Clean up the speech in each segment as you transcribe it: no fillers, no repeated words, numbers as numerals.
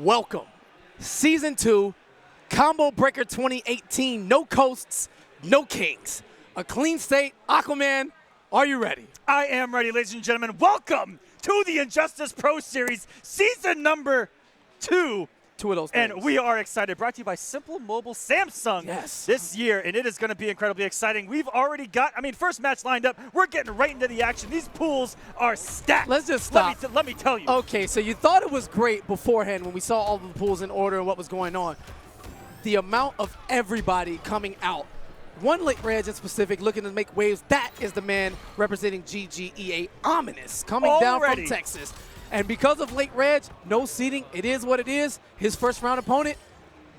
Welcome, Season 2, Combo Breaker 2018, no coasts, no kings. A clean slate. Aquaman, are you ready? I am ready, ladies and gentlemen. Welcome to the Injustice Pro Series, Season number 2. Two of those things. And we are excited. Brought to you by Simple Mobile Samsung this year, and it is going to be incredibly exciting. We've already got, first match lined up. We're getting right into the action. These pools are stacked. Let's just stop. Let me tell you. Okay, so you thought it was great beforehand when we saw all the pools in order and what was going on. The amount of everybody coming out. One late reg in specific looking to make waves. That is the man representing GGEA, Ominous, coming down from Texas. And because of late reg, no seeding, it is what it is. His first round opponent,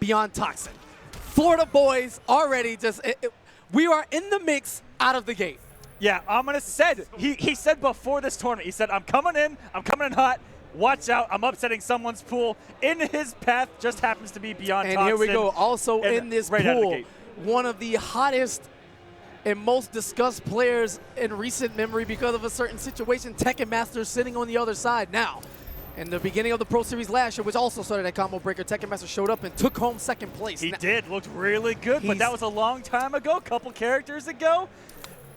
Beyond Toxin. Florida boys already just, we are in the mix out of the gate. Yeah, Ominous said, he said before this tournament, he said, I'm coming in hot. Watch out, I'm upsetting someone's pool. In his path just happens to be Beyond Toxin. And here we go, also in this pool, the one of the hottest and most discussed players in recent memory because of a certain situation, Tekken Master sitting on the other side now. In the beginning of the Pro Series last year, which also started at Combo Breaker, Tekken Master showed up and took home second place. He did, looked really good, but that was a long time ago, a couple characters ago.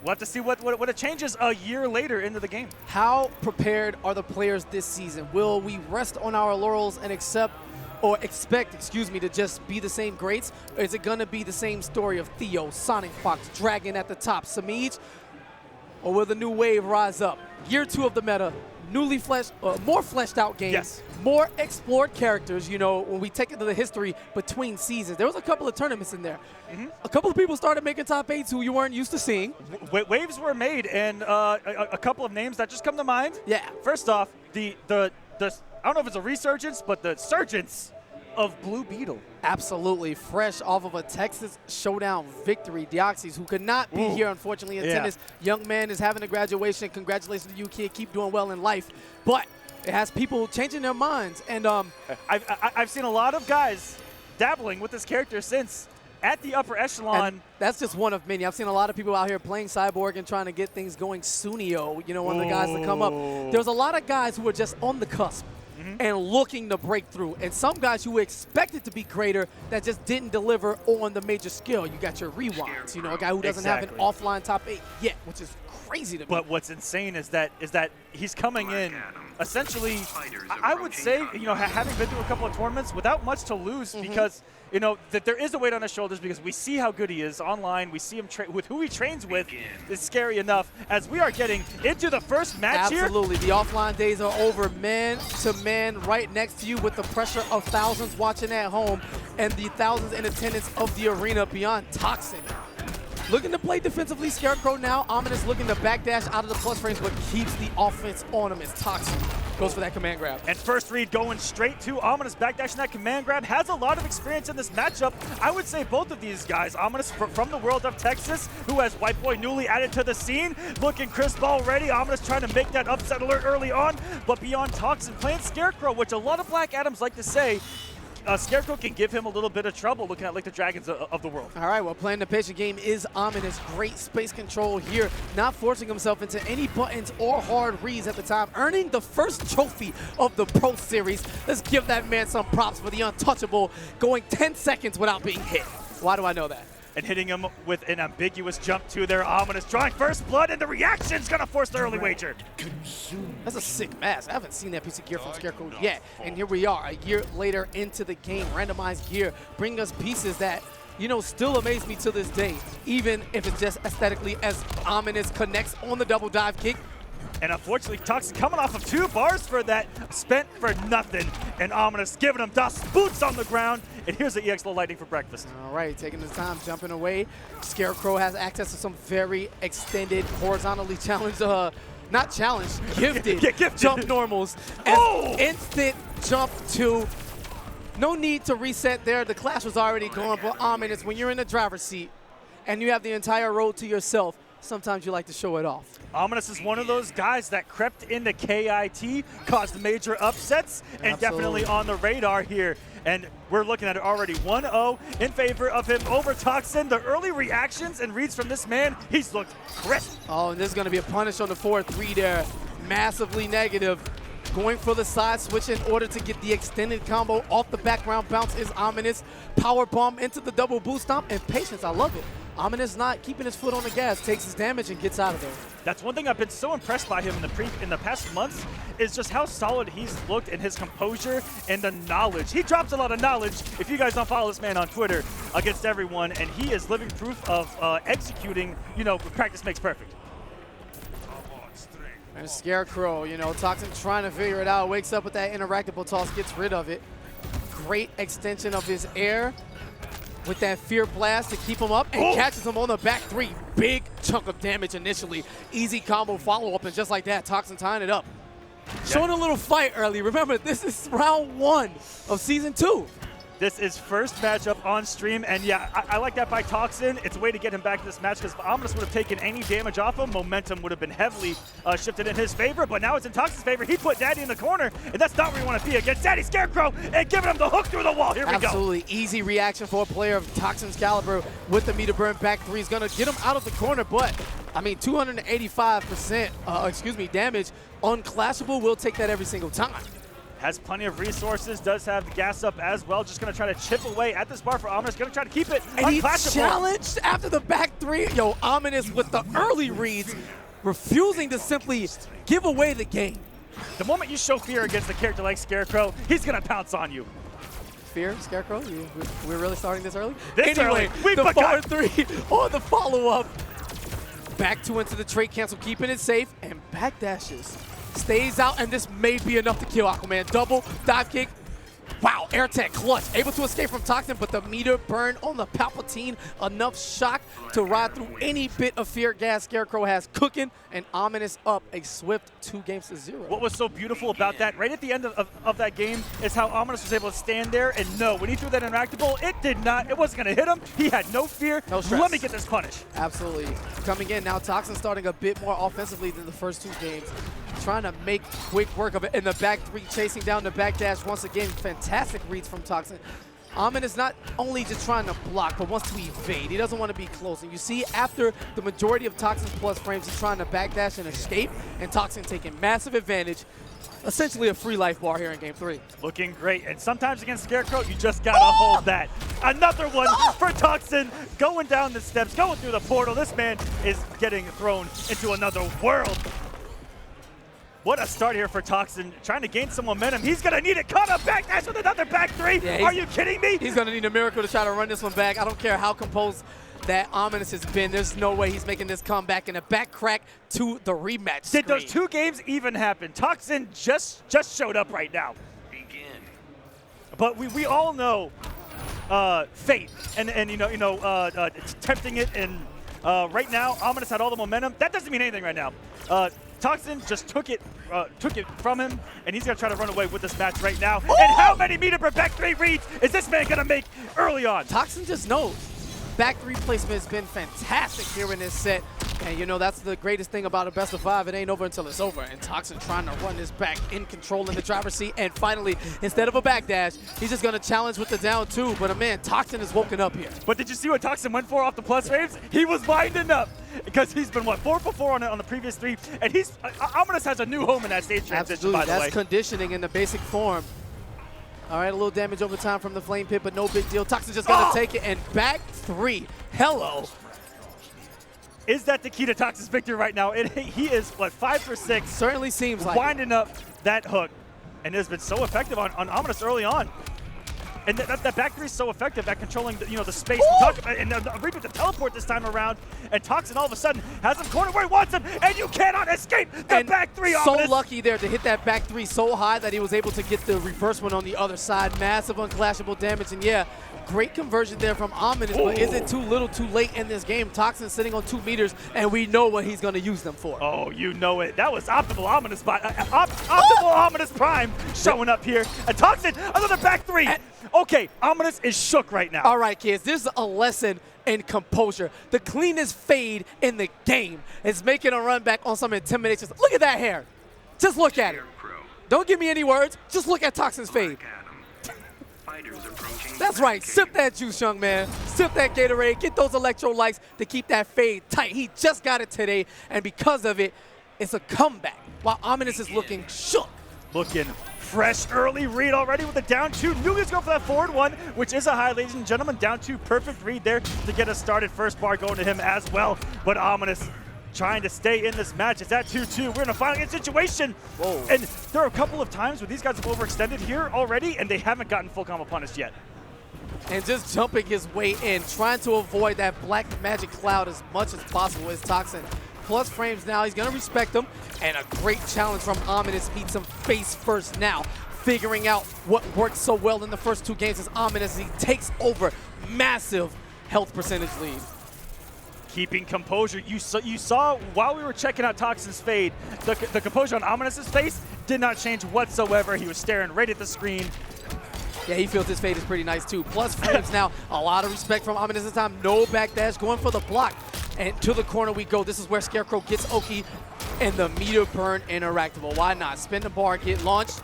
We'll have to see what it changes a year later into the game. How prepared are the players this season? Will we rest on our laurels and expect, to just be the same greats? Or is it going to be the same story of Theo, Sonic Fox, Dragon at the top, Samij? Or will the new wave rise up? Year 2 of the meta, more fleshed out games, more explored characters. You know, when we take it to the history between seasons, there was a couple of tournaments in there. A couple of people started making top 8s who you weren't used to seeing. Waves were made, and a couple of names that just come to mind. Yeah. First off, the I don't know if it's a resurgence, but the surgence of Blue Beetle. Absolutely. Fresh off of a Texas Showdown victory. Deoxys, who could not be here, unfortunately, in tennis. Young man is having a graduation. Congratulations to you, kid. Keep doing well in life. But it has people changing their minds. And I've seen a lot of guys dabbling with this character since at the upper echelon. And that's just one of many. I've seen a lot of people out here playing Cyborg and trying to get things going. Sunio, you know, one of the guys to come up. There's a lot of guys who are just on the cusp and looking to break through. And some guys who expected to be greater that just didn't deliver on the major skill. You got your rewinds, you know, a guy who doesn't have an offline top 8 yet, which is crazy to me. But what's insane is that he's coming in essentially, I would say, you know, having been through a couple of tournaments without much to lose, because, you know, that there is a weight on his shoulders because we see how good he is online. We see him with who he trains with. It's scary enough as we are getting into the first match here. Absolutely. The offline days are over. Man to man right next to you with the pressure of thousands watching at home and the thousands in attendance of the arena. Beyond Toxin. Looking to play defensively, Scarecrow now. Ominous looking to backdash out of the plus frames, but keeps the offense on him as Toxin goes for that command grab. And first read going straight to Ominous, backdashing that command grab. Has a lot of experience in this matchup. I would say both of these guys, Ominous from the world of Texas, who has White Boy newly added to the scene, looking crisp already. Ominous trying to make that upset alert early on, but beyond Toxin, playing Scarecrow, which a lot of Black Adams like to say, Scarecrow can give him a little bit of trouble looking at like the Dragons of the world. All right, well, playing the patient game is Ominous. Great space control here, not forcing himself into any buttons or hard reads at the time, earning the first trophy of the Pro Series. Let's give that man some props for the untouchable, going 10 seconds without being hit. Why do I know that? And hitting him with an ambiguous jump to their Ominous, drawing first blood, and the reaction's gonna force the early wager. That's a sick mask. I haven't seen that piece of gear from Scarecrow yet. And here we are, a year later into the game. Randomized gear bringing us pieces that, you know, still amaze me to this day, even if it's just aesthetically, as Ominous connects on the double dive kick. And unfortunately, Toxin coming off of 2 bars for that, spent for nothing. And Ominous giving him dust, boots on the ground. And here's the EX Low Lightning for breakfast. All right, taking his time, jumping away. Scarecrow has access to some very extended, horizontally challenged, not challenged, gifted, gifted jump normals. Oh! Instant jump 2. No need to reset there. The clash was already going, but Ominous, when you're in the driver's seat and you have the entire road to yourself, sometimes you like to show it off. Ominous is one of those guys that crept into KIT, caused major upsets, and definitely on the radar here. And we're looking at it already 1-0 in favor of him over Toxin. The early reactions and reads from this man, he's looked crisp. Oh, and this is going to be a punish on the 4-3 there. Massively negative. Going for the side switch in order to get the extended combo off the background bounce is Ominous. Power bomb into the double boost stomp, and patience, I love it. Ominous not keeping his foot on the gas, takes his damage and gets out of there. That's one thing I've been so impressed by him in the past months, is just how solid he's looked in his composure and the knowledge. He drops a lot of knowledge. If you guys don't follow this man on Twitter, against everyone, and he is living proof of executing, you know, practice makes perfect. And Scarecrow, you know, Toxin trying to figure it out, wakes up with that interactable toss, gets rid of it. Great extension of his air with that fear blast to keep him up, and catches him on the back 3. Big chunk of damage initially. Easy combo follow-up, and just like that, Toxin tying it up. Showing a little fight early. Remember, this is round 1 of season 2. This is first matchup on stream, and yeah, I like that by Toxin. It's a way to get him back to this match, because if Ominous would have taken any damage off him, momentum would have been heavily shifted in his favor, but now it's in Toxin's favor. He put Daddy in the corner, and that's not where you want to be, against Daddy Scarecrow, and giving him the hook through the wall. Here we go. Absolutely easy reaction for a player of Toxin's caliber with the meter burn back 3. He's going to get him out of the corner, but I mean, 285% damage, unclashable. We'll take that every single time. Has plenty of resources, does have the gas up as well. Just going to try to chip away at this bar for Ominous. Going to try to keep it and unclashable. He's challenged after the back 3. Yo, Ominous with the early reads, refusing to simply give away the game. The moment you show fear against a character like Scarecrow, he's going to pounce on you. Fear, Scarecrow? We're really starting this early? This anyway, early. The 4-3 on the follow-up. Back 2 into the trade cancel, keeping it safe, and back dashes. Stays out, and this may be enough to kill Aquaman. Double dive kick. Wow, air tech clutch. Able to escape from Toxin, but the meter burn on the Palpatine. Enough shock to ride through any bit of fear gas Scarecrow has cooking, and Ominous up a swift 2-0. What was so beautiful about that, right at the end of that game, is how Ominous was able to stand there and know when he threw that interactable, it wasn't going to hit him. He had no fear. No stress. Let me get this punish. Absolutely. Coming in now, Toxin starting a bit more offensively than the first 2 games. Trying to make quick work of it in the back 3, chasing down the back dash once again. Fantastic reads from Toxin. Ominous not only just trying to block, but wants to evade. He doesn't want to be close. And you see, after the majority of Toxin's plus frames, he's trying to backdash and escape, and Toxin taking massive advantage. Essentially a free life bar here in game 3. Looking great, and sometimes against Scarecrow, you just gotta hold that. Another one for Toxin, going down the steps, going through the portal. This man is getting thrown into another world. What a start here for Toxin, trying to gain some momentum. He's going to need it. Caught up back dash with another back 3. Yeah, are you kidding me? He's going to need a miracle to try to run this one back. I don't care how composed that Ominous has been. There's no way he's making this comeback, and a back crack to the rematch screen. Did those 2 games even happen? Toxin just showed up right now. Begin. But we all know fate and tempting it, and right now Ominous had all the momentum. That doesn't mean anything right now. Toxin just took it from him, and he's going to try to run away with this match right now. Oh! And how many meter per back three reads is this man going to make early on? Toxin just knows. Back three placement has been fantastic here in this set. And you know, that's the greatest thing about a best of 5. It ain't over until it's over. And Toxin trying to run this back in control in the driver's seat. And finally, instead of a backdash, he's just going to challenge with the down 2. But man, Toxin is woken up here. But did you see what Toxin went for off the plus waves? He was winding up because he's been, what, 4 for 4 on the previous 3. And he's, Ominous has a new home in that stage transition, absolutely, by the way. that's conditioning in the basic form. All right, a little damage over time from the flame pit, but no big deal. Toxin's just going to take it, and back 3. Hello. Is that the key to Toxin's victory right now? He is, what, 5 for 6? Certainly seems like winding up that hook, and it has been so effective on Ominous early on. And that back 3 is so effective at controlling the space. And Reaper to teleport this time around. And Toxin all of a sudden has him cornered where he wants him, and you cannot escape the back 3. So Ominous. lucky there to hit that back 3 so high that he was able to get the reverse one on the other side. Massive unclashable damage, and yeah, great conversion there from Ominous. But is it too little too late in this game? Toxin sitting on 2 meters, and we know what he's going to use them for. Oh, you know it. That was optimal Ominous optimal Ominous Prime showing up here. And Toxin, another back 3. Okay, Ominous is shook right now. All right, kids, this is a lesson in composure. The cleanest fade in the game is making a run back on some intimidation. Look at that hair. Just look at it. Don't give me any words. Just look at Toxin's fade. That's right. Sip that juice, young man. Sip that Gatorade. Get those electrolytes to keep that fade tight. He just got it today, and because of it, it's a comeback, while Ominous is looking shook. Looking fresh early read already with the down 2. Knew he was going for that forward 1, which is a high, ladies and gentlemen. Down 2, perfect read there to get us started. First bar going to him as well. But Ominous trying to stay in this match. It's at 2-2. We're in a final game situation. Whoa. And there are a couple of times where these guys have overextended here already, and they haven't gotten full combo punish yet. And just jumping his way in, trying to avoid that black magic cloud as much as possible is Toxin. Plus frames now, he's gonna respect them, and a great challenge from Ominous meets him face first now, figuring out what worked so well in the first 2 games as Ominous, he takes over. Massive health percentage lead. Keeping composure. You saw while we were checking out Toxin's fade, the composure on Ominous's face did not change whatsoever. He was staring right at the screen. Yeah, he feels his fade is pretty nice too. Plus frames now, a lot of respect from Ominous this time. No backdash, going for the block. And to the corner we go. This is where Scarecrow gets Oki, and the meter burn interactable. Why not? Spin the bar, get launched.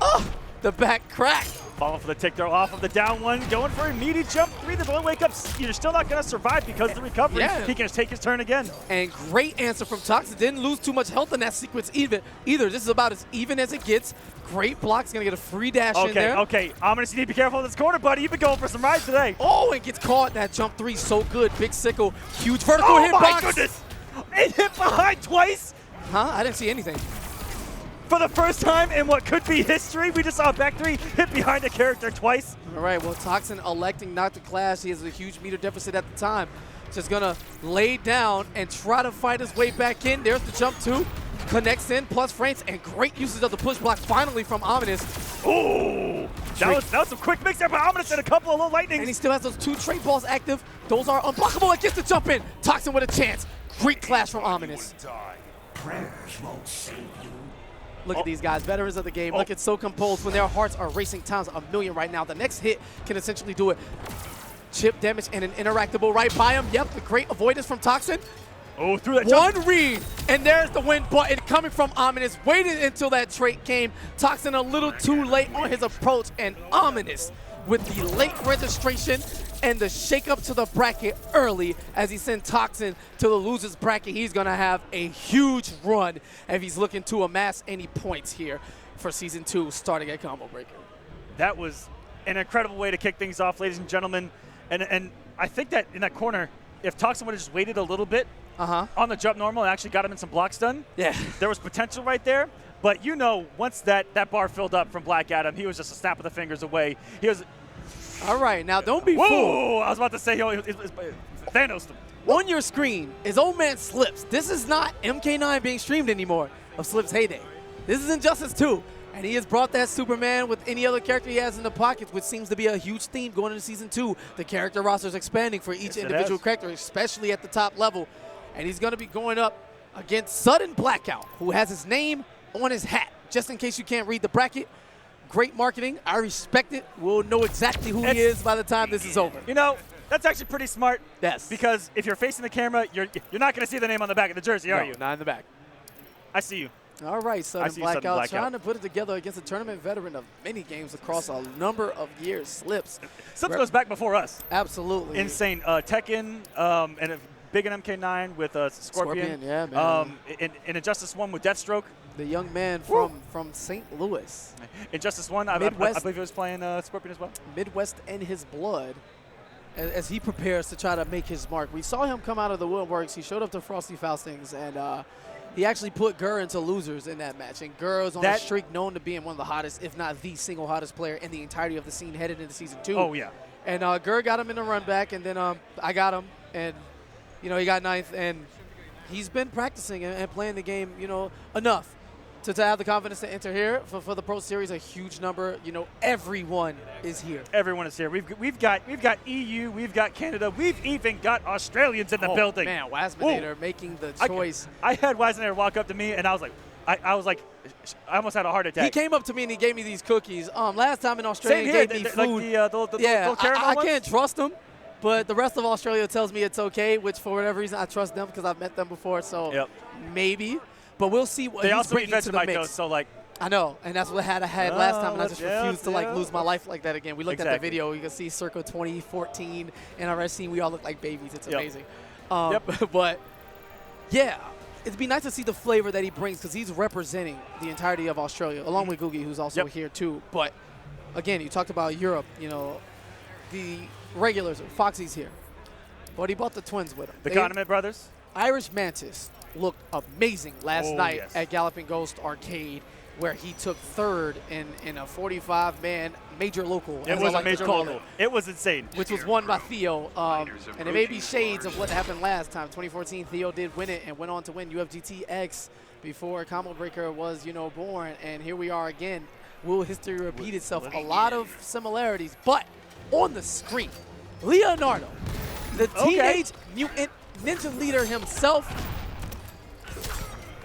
Oh, the back crack. Falling for the tick throw off of the down 1, going for a meaty jump 3. The only wake ups, you're still not going to survive because of the recovery. Yeah. He can just take his turn again. And great answer from Toxin. Didn't lose too much health in that sequence either. This is about as even as it gets. Great blocks, gonna get a free dash in there. Okay, Ominous, you need to be careful in this corner, buddy. You've been going for some rides today. Oh, and gets caught. That jump 3 so good. Big sickle, huge vertical hitbox. Oh my goodness! It hit behind twice. Huh? I didn't see anything. For the first time in what could be history, we just saw a back 3 hit behind a character twice. All right, well, Toxin electing not to clash. He has a huge meter deficit at the time. Just gonna lay down and try to fight his way back in. There's the jump 2. Connects in, plus frames, and great usage of the push block finally from Ominous. Ooh, that was some quick mix there by Ominous and a couple of low lightnings. And he still has those 2 trait balls active. Those are unblockable. It gets the jump in. Toxin with a chance. Great clash from Ominous. Look at these guys, veterans of the game. Look, it's so composed when their hearts are racing times a million right now. The next hit can essentially do it. Chip damage and an interactable right by him. Yep, the great avoidance from Toxin. Oh, through that jump. One read, and there's the win button coming from Ominous. Waited until that trait came. Toxin a little too late on his approach, and Ominous with the late registration and the shake up to the bracket early as he sent Toxin to the loser's bracket. He's gonna have a huge run if he's looking to amass any points here for Season 2 starting at Combo Breaker. That was an incredible way to kick things off, ladies and gentlemen. And I think that in that corner, if Toxin would have just waited a little bit on the jump normal and actually got him in some blocks done, there was potential right there. But you know, once that bar filled up from Black Adam, he was just a snap of the fingers away. He was. All right, now don't be fooled. Whoa! I was about to say Thanos. On your screen is Old Man Slips. This is not MK9 being streamed anymore of Slips' heyday. This is Injustice 2. And he has brought that Superman with any other character he has in the pocket, which seems to be a huge theme going into Season 2. The character roster is expanding for each individual character, especially at the top level. And he's going to be going up against Sudden Blackout, who has his name on his hat. Just in case you can't read the bracket, great marketing. I respect it. We'll know exactly who he is by the time this is over. You know, that's actually pretty smart. Yes. Because if you're facing the camera, you're not going to see the name on the back of the jersey, are you? Not in the back. I see you. All right, Sudden Sudden Blackout, Blackout trying to put it together against a tournament veteran of many games across a number of years. Slips. Slips goes back before us. Absolutely. Insane. Tekken and a big in MK9 with Scorpion. Yeah, man. In Injustice 1 with Deathstroke. The young man from St. Louis. Injustice 1, I believe he was playing Scorpion as well. Midwest in his blood as he prepares to try to make his mark. We saw him come out of the woodworks. He showed up to Frosty Faustings, and he actually put Gurr into losers in that match. And Gurr is on a streak known to being one of the hottest, if not the single hottest player in the entirety of the scene headed into Season 2. Oh, yeah. And Gurr got him in the run back, and then I got him. And, you know, he got ninth. And he's been practicing and playing the game, you know, enough to have the confidence to enter here for the Pro Series. A huge number. You know, everyone is here. Everyone is here. We've got EU, we've got Canada, we've even got Australians in the building. Man, Wasminator making the choice. I had Wasminator walk up to me, and I was like, I almost had a heart attack. He came up to me and he gave me these cookies. Last time in Australia, Same here. he gave me food. Like the little caramel I ones? can't trust him, but the rest of Australia tells me it's okay, which for whatever reason I trust them because I've met them before. So maybe. But we'll see what he's bringing to the mix. Though, so like, I know, and that's what I had last time, and I just refused to lose my life like that again. We looked at the video. You can see circa 2014 NRS scene. We all look like babies. It's amazing. But, yeah, it'd be nice to see the flavor that he brings because he's representing the entirety of Australia, along with Googie, who's also here too. But, again, you talked about Europe. You know, the regulars, Foxy's here. But he brought the twins with him. The Condiment Brothers. Irish Mantis looked amazing last night at Galloping Ghost Arcade, where he took third in a 45-man major local. It was a major local. It was insane. Which was won by Theo. And it may be shades of what happened last time. 2014, Theo did win it and went on to win UFGT X before Combo Breaker was, you know, born. And here we are again. Will history repeat itself? A lot of similarities. But on the screen, Leonardo, the Teenage Mutant Ninja Leader himself,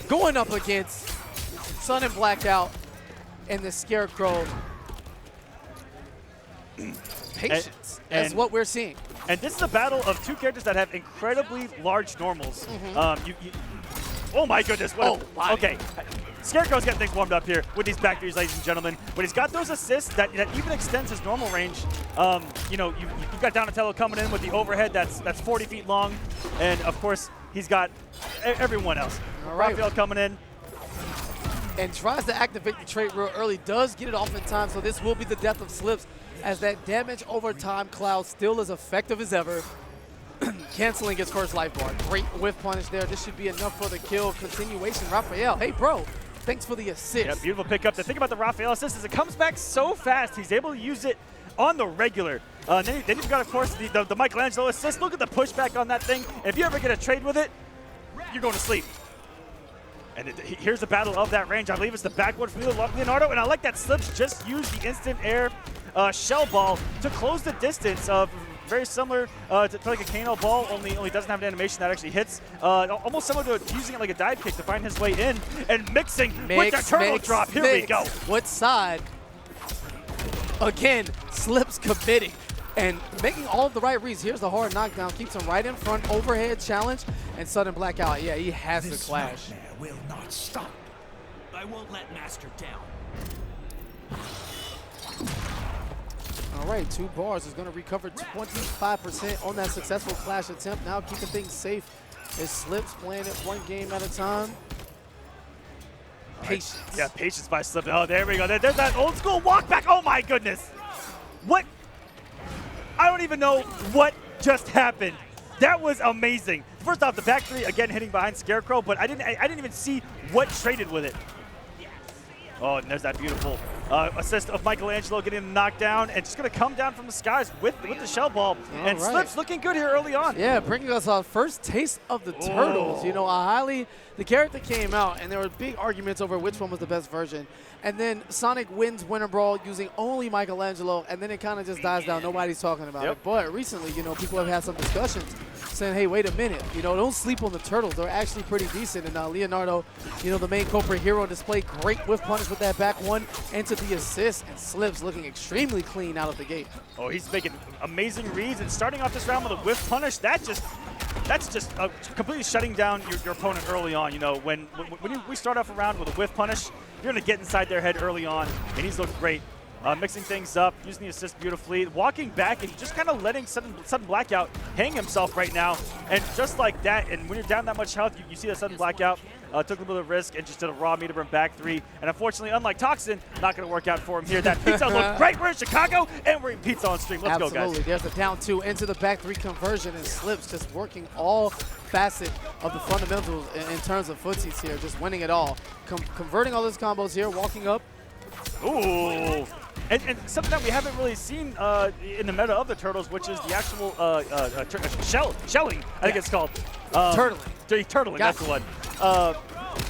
going up against Sudden Blackout and the Scarecrow. Patience is what we're seeing. And this is a battle of two characters that have incredibly large normals. Oh my goodness. Okay. Scarecrow's getting things warmed up here with these back threes, ladies and gentlemen. But he's got those assists that even extends his normal range. You know, you've got Donatello coming in with the overhead that's 40 feet long. And, of course, he's got everyone else. Raphael coming in. And tries to activate the trait real early. Does get it off in time, so this will be the death of Slips as that damage over time cloud still as effective as ever. Canceling his first life bar. Great whiff punish there. This should be enough for the kill. Continuation, Raphael. Hey, bro. Thanks for the assist. Yeah, beautiful pickup. The thing about the Raphael assist is it comes back so fast. He's able to use it on the regular. Then you've got, of course, the Michelangelo assist. Look at the pushback on that thing. If you ever get a trade with it, you're going to sleep. And here's the battle of that range. I believe it's the backward from Leonardo. And I like that Slips just used the instant air shell ball to close the distance of very similar to like a Kano ball, only doesn't have an animation that actually hits. Almost similar to using it like a dive kick to find his way in and mixing with the turtle drop. Here we go. What side? Again, Slips committing and making all of the right reads. Here's the hard knockdown. Keeps him right in front. Overhead challenge and Sudden Blackout. Yeah, he has to clash. This nightmare will not stop. I won't let Master down. All right, 2 bars is going to recover 25% on that successful clash attempt. Now keeping things safe is Slips playing it one game at a time. Patience. Yeah, patience by Slips. Oh, there we go. There's that old school walk back. Oh my goodness. What? I don't even know what just happened. That was amazing. First off, the back three again hitting behind Scarecrow, but I didn't even see what traded with it. Oh, and there's that beautiful assist of Michelangelo getting the knockdown and just going to come down from the skies with the shell ball. And Slips looking good here early on. Yeah, bringing us our first taste of the Turtles. You know, the character came out and there were big arguments over which one was the best version. And then Sonic wins Winter Brawl using only Michelangelo, and then it kind of just dies down. Nobody's talking about it. But recently, you know, people have had some discussions saying, hey, wait a minute, you know, don't sleep on the turtles. They're actually pretty decent. And Leonardo, you know, the main culprit hero, displayed great whiff punish with that back one into the assist, and Slips looking extremely clean out of the gate. Oh, he's making amazing reads, and starting off this round with a whiff punish, that's just completely shutting down your opponent early on. You know, when we start off a round with a whiff punish, you're going to get inside their head early on, and he's looked great. Mixing things up, using the assist beautifully, walking back, and just kind of letting Sudden Blackout hang himself right now. And just like that, and when you're down that much health, you see that Sudden Blackout took a little bit of risk and just did a raw meter burn back three. And unfortunately, unlike Toxin, not going to work out for him here. That pizza looked great. We're in Chicago, and we're eating pizza on stream. Let's go, guys. Absolutely. There's the down two into the back three conversion, and Slips just working all facet of the fundamentals in terms of footsies here, just winning it all. Converting all those combos here, walking up. Ooh. And something that we haven't really seen in the meta of the turtles, which is the actual shelling, I think it's called. Turtling. Turtling, that's the one.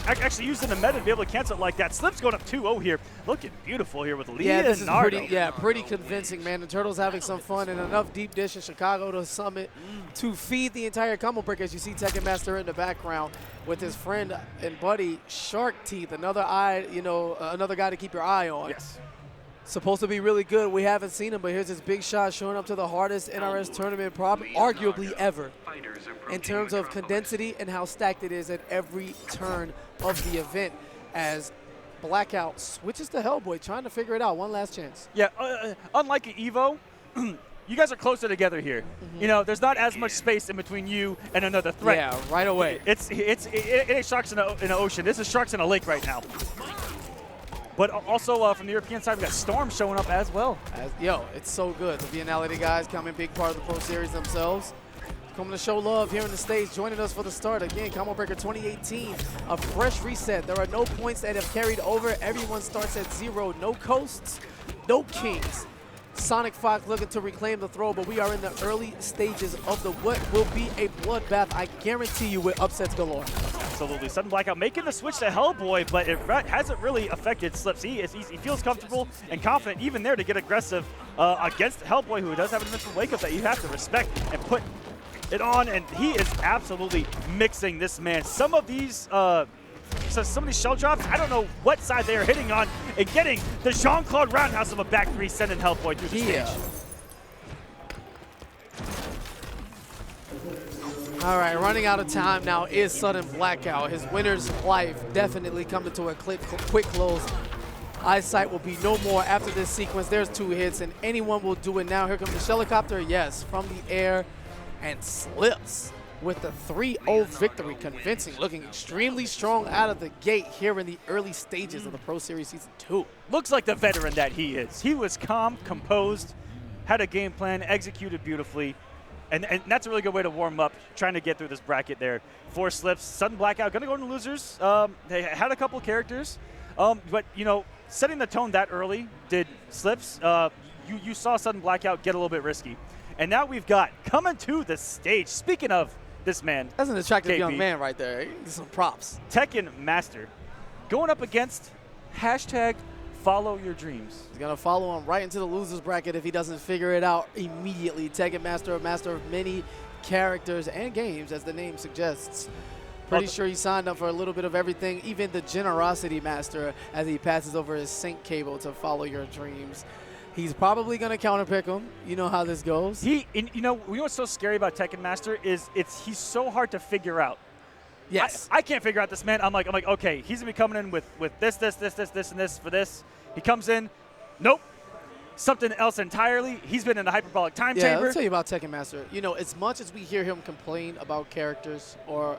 Actually using the meta to be able to cancel it like that. Slips going up 2-0 here. Looking beautiful here with Leonardo. Yeah, this is pretty convincing, man. The Turtles having some fun and enough deep dish in Chicago to summit to feed the entire combo break, as you see Tekken Master in the background with his friend and buddy Shark Teeth, another guy to keep your eye on. Yes. Supposed to be really good. We haven't seen him, but here's his big shot showing up to the hardest NRS tournament arguably ever in terms of condensity and how stacked it is at every turn of the event, as Blackout switches to Hellboy, trying to figure it out. One last chance. Yeah, unlike EVO, you guys are closer together here. You know, there's not as much space in between you and another threat. Yeah, right away. It ain't sharks in an ocean. This is sharks in a lake right now. But also from the European side, we got Storm showing up as well. It's so good. The Vianality guys come in, big part of the Pro Series themselves. Coming to show love here in the stage, joining us for the start. Again, Combo Breaker 2018, a fresh reset. There are no points that have carried over. Everyone starts at 0. No coasts, no kings. Sonic Fox looking to reclaim the throw, but we are in the early stages of what will be a bloodbath, I guarantee you, with upsets galore. Absolutely. Sudden Blackout making the switch to Hellboy, but it hasn't really affected Slips. He feels comfortable and confident even there to get aggressive against Hellboy, who does have an initial wake-up that you have to respect and put it on, and he is absolutely mixing this man. Some of these shell drops, I don't know what side they are hitting on, and getting the Jean-Claude roundhouse of a back three, sending Hellboy through the stage. All right, running out of time now is Sudden Blackout. His winner's life definitely coming to a quick close. Eyesight will be no more after this sequence. There's 2 hits, and anyone will do it now. Here comes the helicopter, yes, from the air, and Slips with the 3-0 victory, convincing, looking extremely strong out of the gate here in the early stages of the Pro Series Season 2. Looks like the veteran that he is. He was calm, composed, had a game plan, executed beautifully, and that's a really good way to warm up, trying to get through this bracket there. 4 Slips, Sudden Blackout, going to go into losers. They had a couple characters, but, you know, setting the tone that early did Slips. You saw Sudden Blackout get a little bit risky. And now we've got coming to the stage, speaking of this man. That's an attractive KB, young man right there. Some props. Tekken Master going up against #Follow Your Dreams. He's going to follow him right into the losers bracket if he doesn't figure it out immediately. Tekken Master, a master of many characters and games, as the name suggests. Pretty sure he signed up for a little bit of everything, even the Generosity Master, as he passes over his sync cable to Follow Your Dreams. He's probably going to counterpick him. You know how this goes. You know what's so scary about Tekken Master is he's so hard to figure out. Yes. I can't figure out this man. I'm like, okay, he's going to be coming in with this, and this for this. He comes in, nope, something else entirely. He's been in the hyperbolic time chamber. Let me tell you about Tekken Master. You know, as much as we hear him complain about characters or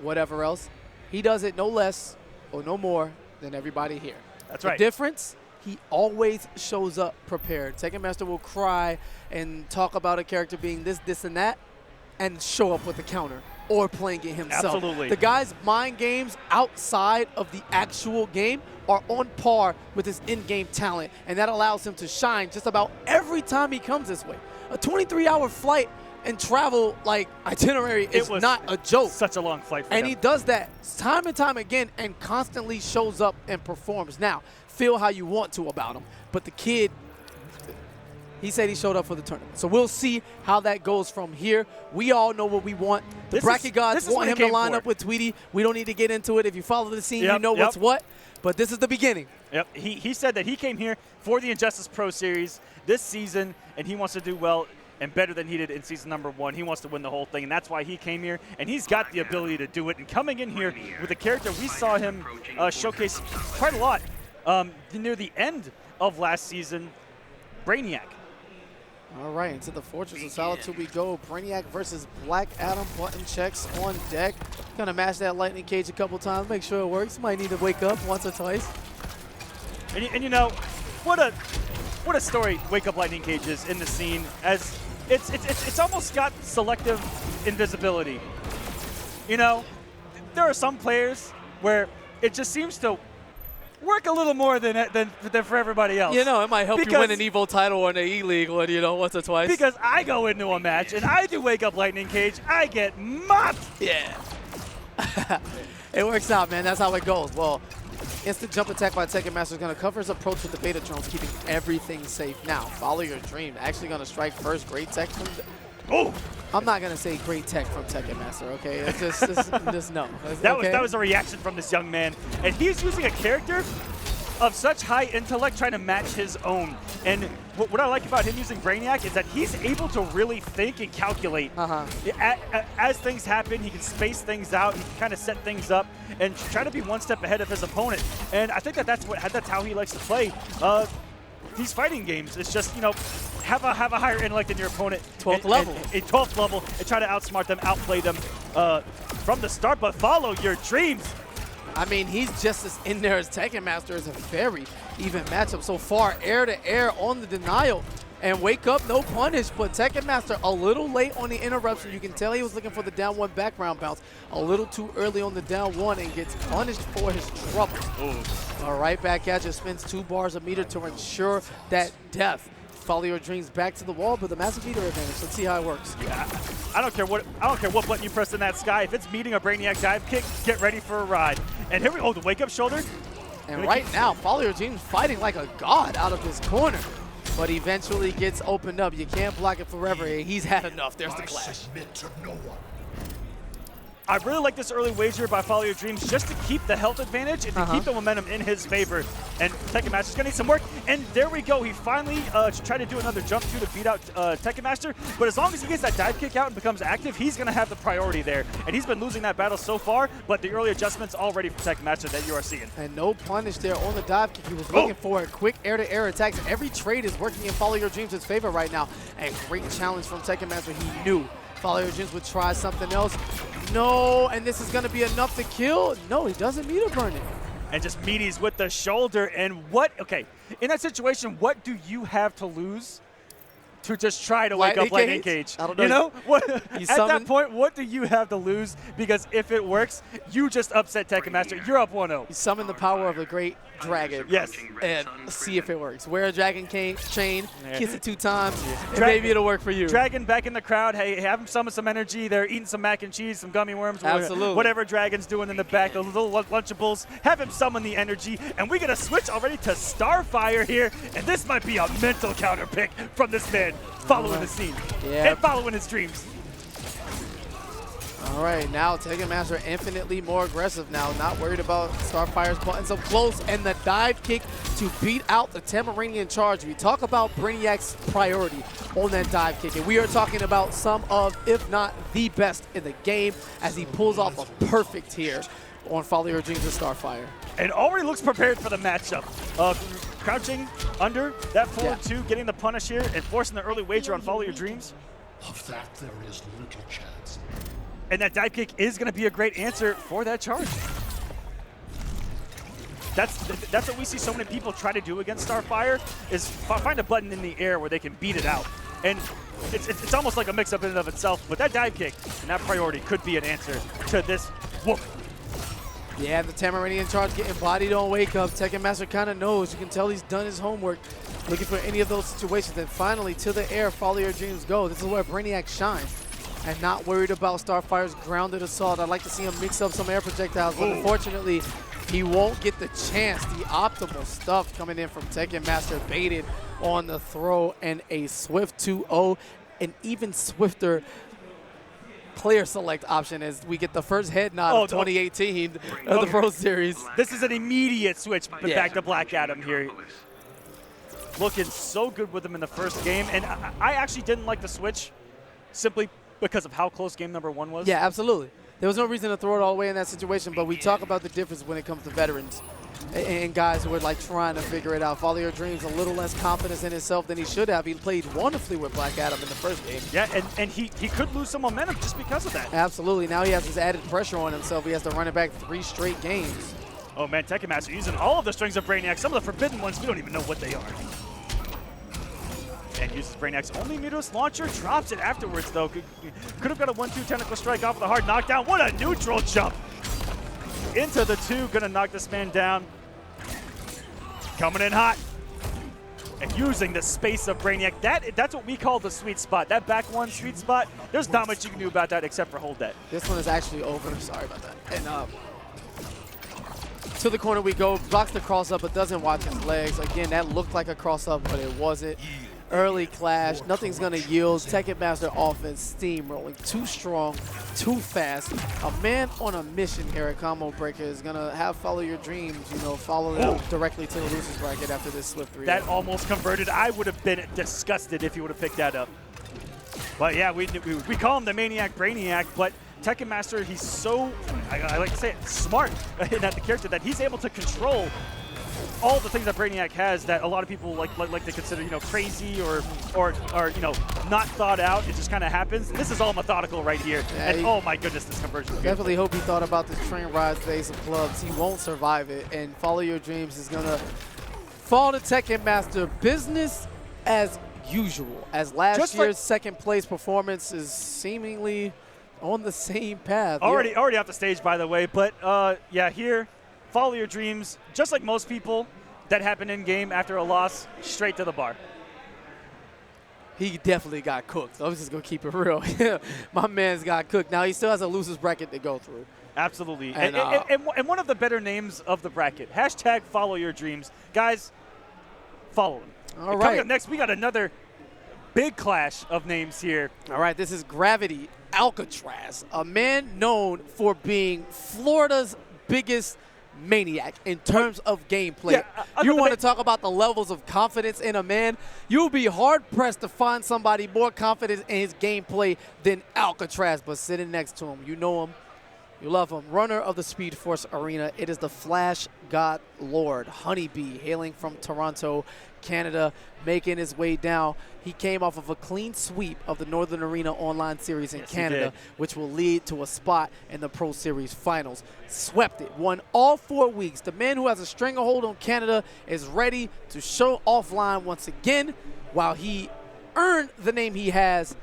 whatever else, he does it no less or no more than everybody here. That's right. The difference, he always shows up prepared. Tekken Master will cry and talk about a character being this, and that, and show up with the counter or playing it himself. Absolutely. The guy's mind games outside of the actual game are on par with his in-game talent, and that allows him to shine just about every time he comes this way. A 23-hour flight and travel itinerary is not a joke. Such a long flight for him. And he does that time and time again and constantly shows up and performs. Now, feel how you want to about him, but the kid He said he showed up for the tournament. So we'll see how that goes from here. We all know what we want. The bracket gods want him to line up with Tweety. We don't need to get into it. If you follow the scene, you know what's what. But this is the beginning. Yep. He said that he came here for the Injustice Pro Series this season, and he wants to do well and better than he did in season number 1. He wants to win the whole thing, and that's why he came here, and he's got the ability to do it. And coming in here with a character we saw him showcase quite a lot near the end of last season, Brainiac. All right, into the Fortress of Solitude we go. Brainiac versus Black Adam. Button checks on deck. Gonna mash that lightning cage a couple times, make sure it works. Might need to wake up once or twice. And you know, what a story Wake Up Lightning Cage is in the scene, as it's almost got selective invisibility. You know, there are some players where it just seems to work a little more than for everybody else. You know, it might help you win an EVO title or an E-League one, you know, once or twice. Because I go into a match and I do Wake Up Lightning Cage, I get mopped. Yeah. It works out, man. That's how it goes. Well, instant jump attack by Tekken Master is going to cover his approach with the Beta drones, keeping everything safe. Now, follow your dream. Actually going to strike first. Great tech from... Oh! I'm not going to say great tech from Tekken Master, okay? It's just no. That was a reaction from this young man. And he's using a character of such high intellect trying to match his own. And what I like about him using Brainiac is that he's able to really think and calculate. As things happen, he can space things out, he can kind of set things up and try to be one step ahead of his opponent. And I think that's how he likes to play these fighting games. It's just, you know, have a higher intellect than your opponent. 12th level. 12th level, and try to outsmart them, outplay them from the start, but follow your dreams. I mean, he's just as in there as Tekken Master. Is a very even matchup so far. Air to air on the denial. And Wake Up, no punish, but Tekken Master a little late on the interruption. You can tell he was looking for the down 1 background bounce. A little too early on the down 1 and gets punished for his trouble. All right, back at you, spins 2 bars a meter to ensure that death. Follow your dreams back to the wall, but the massive meter advantage. Let's see how it works. Yeah, I don't care what button you press in that sky. If it's meeting a Brainiac dive kick, get ready for a ride. And here we go, the Wake Up shoulder. And right now, Follow Your Dreams fighting like a god out of his corner. But eventually gets opened up. You can't block it forever. He's had enough. There's the clash. I really like this early wager by Follow Your Dreams just to keep the health advantage and to keep the momentum in his favor. And Tekken Master's going to need some work. And there we go. He finally tried to do another jump to beat out Tekken Master. But as long as he gets that dive kick out and becomes active, he's going to have the priority there. And he's been losing that battle so far, but the early adjustments already from Tekken Master that you are seeing. And no punish there on the dive kick. He was looking for it. Quick air-to-air attacks. Every trade is working in Follow Your Dreams' favor right now. And great challenge from Tekken Master. He knew Follow Your Dreams would try something else. No, and this is going to be enough to kill. No, he doesn't meter burn it. And just meaties with the shoulder. And okay, in that situation, what do you have to lose to just try to Wake Up Lightning Cage? I don't know. You know, at that point, what do you have to lose? Because if it works, you just upset Tekken Master. You're up 1-0. You summon the power of the great dragon. Yes. And see if it works. Wear a dragon chain, kiss it 2 times, and maybe it'll work for you. Dragon back in the crowd. Hey, have him summon some energy. They're eating some mac and cheese, some gummy worms. Absolutely. Whatever Dragon's doing in the back, those little Lunchables. Have him summon the energy. And we get a switch already to Starfire here. And this might be a mental counter pick from this man following the scene and following his dreams. All right, now Tekken Master infinitely more aggressive now, not worried about Starfire's buttons up close, and the dive kick to beat out the Tamaranian charge. We talk about Brainiac's priority on that dive kick, and we are talking about some of, if not the best in the game, as he pulls off a perfect here on Follow Your Dreams with Starfire. And already looks prepared for the matchup. Crouching under that forward 2, getting the punish here, and forcing the early wager on Follow Your Dreams. Of that, there is little chance. And that dive kick is going to be a great answer for that charge. That's what we see so many people try to do against Starfire, is find a button in the air where they can beat it out. And it's almost like a mix-up in and of itself, but that dive kick and that priority could be an answer to this whoop. Yeah, the Tamaranian charge getting bodied on Wake Up. Tekken Master kind of knows. You can tell he's done his homework, looking for any of those situations. And finally, to the air, Follow Your Dreams go. This is where Brainiac shines. And not worried about Starfire's grounded assault. I'd like to see him mix up some air projectiles, but unfortunately, He won't get the chance. The optimal stuff coming in from Tekken Master, baited on the throw, and a swift 2-0, an even swifter player select option as we get the first head nod of 2018 of the Pro Series. This is an immediate switch back to Black Adam here. Looking so good with him in the first game, and I actually didn't like the switch simply because of how close game number 1 was. Yeah, absolutely. There was no reason to throw it all away in that situation, but we talk about the difference when it comes to veterans and guys who are like trying to figure it out. Follow Your Dreams, a little less confidence in himself than he should have. He played wonderfully with Black Adam in the first game. Yeah, and he could lose some momentum just because of that. Absolutely. Now he has this added pressure on himself. He has to run it back 3 straight games. Oh man, Tekken Master using all of the strings of Brainiac. Some of the forbidden ones, we don't even know what they are. And uses Brainiac's only Meteor's launcher, drops it afterwards though. Could have got a 1-2 technical strike off with a hard knockdown. What a neutral jump! Into the 2, gonna knock this man down. Coming in hot. And using the space of Brainiac. That's what we call the sweet spot. That back 1 sweet spot, there's not much you can do about that except for hold that. This one is actually over. Sorry about that. And to the corner we go. Blocks the cross up, but doesn't watch his legs. Again, that looked like a cross up, but it wasn't. Early clash, nothing's gonna yield. Tekken Master offense steamrolling, too strong, too fast. A man on a mission here at Combo Breaker is gonna have Follow Your Dreams, follow them directly to the losers bracket after this swift 3. That almost converted. I would have been disgusted if he would have picked that up. But yeah, we call him the Maniac Brainiac, but Tekken Master, he's so, I like to say it, smart in that the character that he's able to control all the things that Brainiac has that a lot of people like to consider, crazy or not thought out. It just kind of happens. This is all methodical right here. Yeah, and oh my goodness, this conversion. Definitely hope he thought about this train ride phase of clubs. He won't survive it, and Follow Your Dreams is gonna fall to Tekken Master. Business as usual, as last year's second place performance is seemingly on the same path. Already off the stage, by the way, but yeah, here. Follow Your Dreams, just like most people that happen in game after a loss, straight to the bar. He definitely got cooked. So I'm just going to keep it real. My man's got cooked. Now he still has a losers bracket to go through. Absolutely. And one of the better names of the bracket, hashtag Follow Your Dreams. Guys, follow him. All right. Coming up next, we got another big clash of names here. All right, this is Gravity Alcatraz, a man known for being Florida's biggest maniac in terms of gameplay. Yeah, you want to talk about the levels of confidence in a man? You'll be hard-pressed to find somebody more confident in his gameplay than Alcatraz, but sitting next to him, you know him, you love him. Runner of the Speed Force Arena, it is the Flash God Lord, Honeybee, hailing from Toronto, Canada, making his way down. He came off of a clean sweep of the Northern Arena Online Series in Canada, which will lead to a spot in the Pro Series Finals. Swept it, won all 4 weeks. The man who has a stranglehold on Canada is ready to show offline once again while he earned the name he has.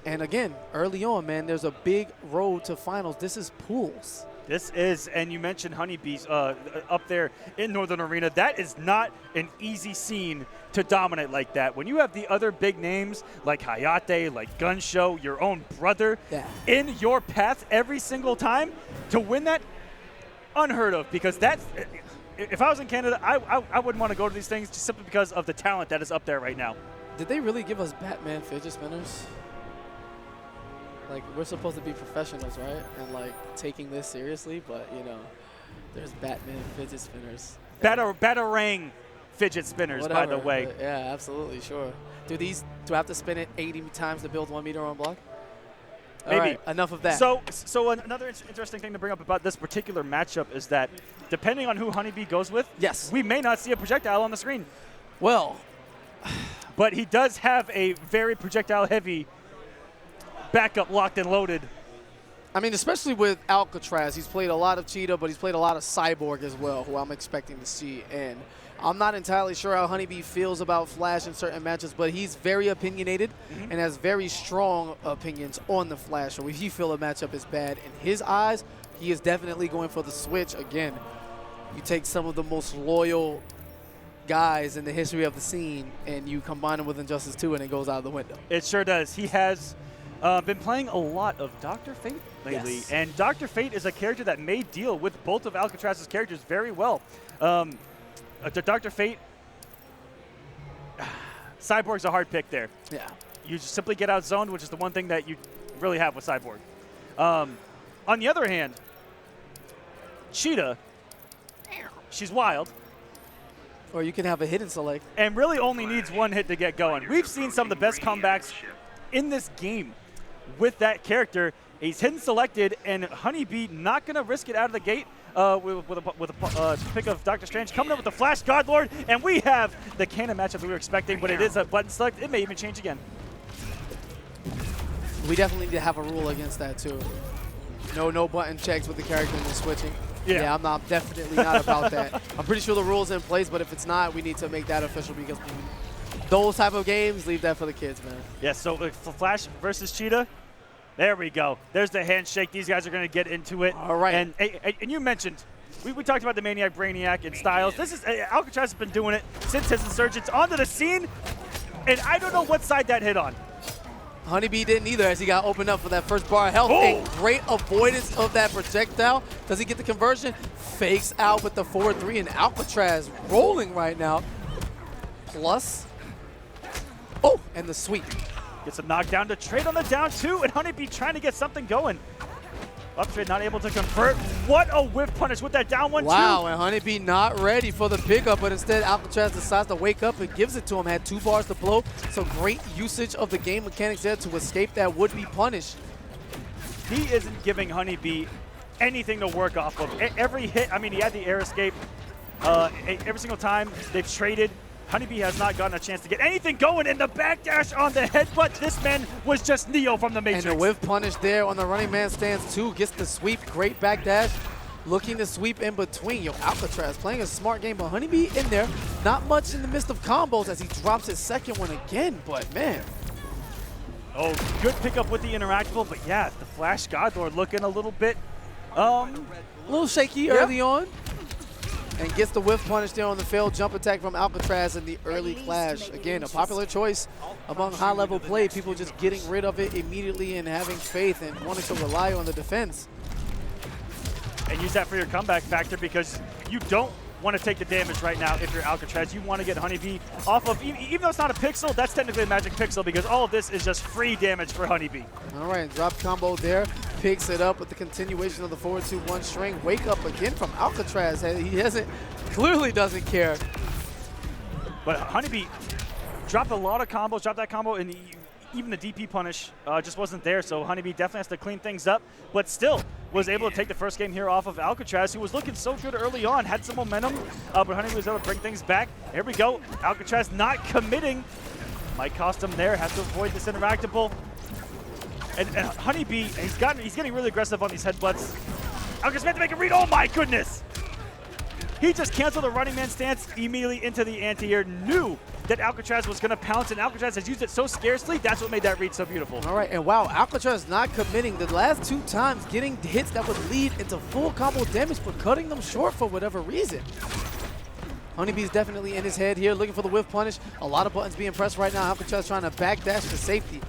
And again, early on, man, there's a big road to finals. This is pools. This is, and you mentioned Honeybees up there in Northern Arena. That is not an easy scene to dominate like that. When you have the other big names like Hayate, like Gunshow, your own brother in your path every single time, to win that, unheard of. Because that's, if I was in Canada, I wouldn't want to go to these things just simply because of the talent that is up there right now. Did they really give us Batman fidget spinners? Like, we're supposed to be professionals, right? And, like, taking this seriously, but, there's Batman fidget spinners. Batarang fidget spinners, whatever, by the way. Yeah, absolutely, sure. Do I have to spin it 80 times to build 1 meter on block? Maybe. All right, enough of that. So another interesting thing to bring up about this particular matchup is that depending on who Honeybee goes with, we may not see a projectile on the screen. Well. But he does have a very projectile-heavy backup locked and loaded. I mean, especially with Alcatraz, he's played a lot of Cheetah, but he's played a lot of Cyborg as well, who I'm expecting to see. And I'm not entirely sure how Honeybee feels about Flash in certain matches, but he's very opinionated and has very strong opinions on the Flash. So if you feel a matchup is bad in his eyes, he is definitely going for the switch. Again, you take some of the most loyal guys in the history of the scene and you combine them with Injustice 2 and it goes out the window. It sure does. He has been playing a lot of Dr. Fate lately, Yes. and Dr. Fate is a character that may deal with both of Alcatraz's characters very well. Dr. Fate, Cyborg's a hard pick there. Yeah. You just simply get out-zoned, which is the one thing that you really have with Cyborg. On the other hand, Cheetah, she's wild, Or you can have a hidden select. and really only needs one hit to get going. We've seen some of the best comebacks in this game with that character. He's hidden selected, and Honeybee not going to risk it out of the gate with a pick of Dr. Strange. Coming up with the Flash Godlord, and we have the cannon matchup that we were expecting, but it is a button select. It may even change again. We definitely need to have a rule against that too. No button checks with the character and switching. Yeah. I'm definitely not about that. I'm pretty sure the rule's in place, but if it's not, we need to make that official because those type of games, leave that for the kids, man. Yeah, so Flash versus Cheetah. There we go. There's the handshake. These guys are going to get into it. All right. And you mentioned, we talked about the Maniac, Brainiac, and Styles. This is Alcatraz has been doing it since his insurgents onto the scene, and I don't know what side that hit on. Honeybee didn't either as he got opened up for that first bar of health. Oh. A great avoidance of that projectile. Does he get the conversion? Fakes out with the 4-3, and Alcatraz rolling right now. Plus, oh, and the sweep. Gets a knockdown to trade on the down two, and Honeybee trying to get something going. Up trade not able to convert. What a whiff punish with that down 1-2. Wow, and Honeybee not ready for the pickup, but instead Alcatraz decides to wake up and gives it to him. Had 2 bars to blow, so great usage of the game mechanics there to escape that would-be punish. He isn't giving Honeybee anything to work off of. Every hit, I mean, he had the air escape. Every single time they've traded, Honeybee has not gotten a chance to get anything going, and the backdash on the headbutt. This man was just Neo from the Matrix. And the whiff punish there on the running man stance too. Gets the sweep, great backdash. Looking to sweep in between. Yo, Alcatraz playing a smart game, but Honeybee in there. Not much in the midst of combos as he drops his second one again, but man. Oh, good pickup with the interactable, but yeah, the Flash Godlord looking a little bit, A little shaky early on. And gets the whiff punish there on the failed jump attack from Alcatraz in the early clash. Again, a popular choice among high-level play. People just getting rid of it immediately and having faith and wanting to rely on the defense. and use that for your comeback factor because you don't want to take the damage right now if you're Alcatraz. You want to get Honeybee off of, even though it's not a pixel, that's technically a magic pixel because all of this is just free damage for Honeybee. All right, drop combo there. Picks it up with the continuation of the 4-2-1 string. Wake up again from Alcatraz. He clearly doesn't care. But Honeybee dropped a lot of combos, dropped that combo, and even the DP punish just wasn't there. So Honeybee definitely has to clean things up, but still was able to take the first game here off of Alcatraz, who was looking so good early on, had some momentum, but Honeybee was able to bring things back. Here we go. Alcatraz not committing. Might cost him there. Has to avoid this interactable. And Honeybee, he's getting really aggressive on these headbutts. Alcatraz had to make a read. Oh my goodness! He just canceled the running man stance immediately into the anti-air. Knew that Alcatraz was going to pounce, and Alcatraz has used it so scarcely. That's what made that read so beautiful. All right, and wow, Alcatraz not committing. The last two times getting hits that would lead into full combo damage, but cutting them short for whatever reason. Honeybee's definitely in his head here, looking for the whiff punish. A lot of buttons being pressed right now. Alcatraz trying to backdash for safety.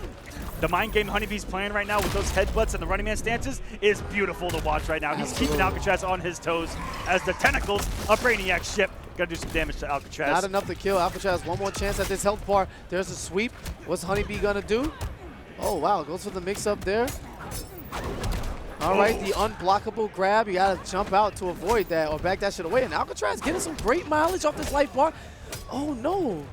The mind game Honeybee's playing right now with those headbutts and the running man stances is beautiful to watch right now. He's keeping Alcatraz on his toes as the tentacles of Brainiac ship. Gotta do some damage to Alcatraz. Not enough to kill. Alcatraz one more chance at this health bar. There's a sweep. What's Honeybee gonna do? Oh wow, goes for the mix up there. All right, the unblockable grab. You gotta jump out to avoid that or backdash it away. And Alcatraz getting some great mileage off this life bar. Oh no.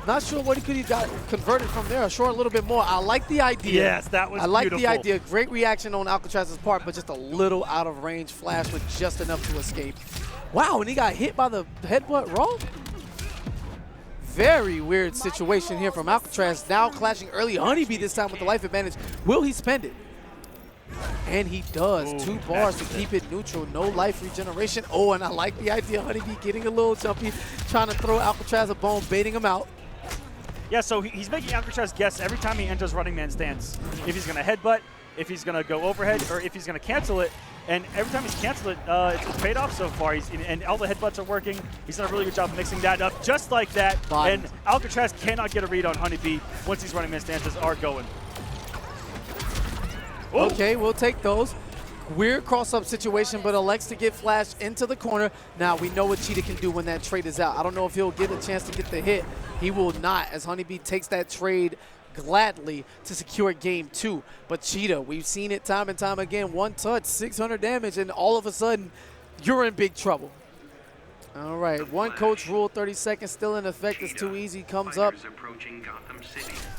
Not sure what he could have got converted from there. Sure, a little bit more. I like the idea. Yes, that was I like beautiful. the idea. Great reaction on Alcatraz's part, but just a little out of range flash with just enough to escape. Wow, and he got hit by the headbutt roll? Very weird situation here from Alcatraz. Now clashing early. Honeybee this time with the life advantage. Will he spend it? And he does. Ooh, 2 bars to keep it neutral. No life regeneration. Oh, and I like the idea. Honeybee getting a little jumpy, trying to throw Alcatraz a bone, baiting him out. Yeah, so he's making Alcatraz guess every time he enters running man stance. If he's going to headbutt, if he's going to go overhead, or if he's going to cancel it. And every time he's canceled it, it's paid off so far. And all the headbutts are working. He's done a really good job mixing that up just like that. Fine. And Alcatraz cannot get a read on Honeybee once these running man stances are going. Okay, we'll take those. Weird cross-up situation, but elects to get flashed into the corner. Now, we know what Cheetah can do when that trade is out. I don't know if he'll get a chance to get the hit. He will not, as Honeybee takes that trade gladly to secure game 2. But Cheetah, we've seen it time and time again. One touch, 600 damage, and all of a sudden, you're in big trouble. All right, one coach rule, 30 seconds, still in effect. It's too easy, comes up.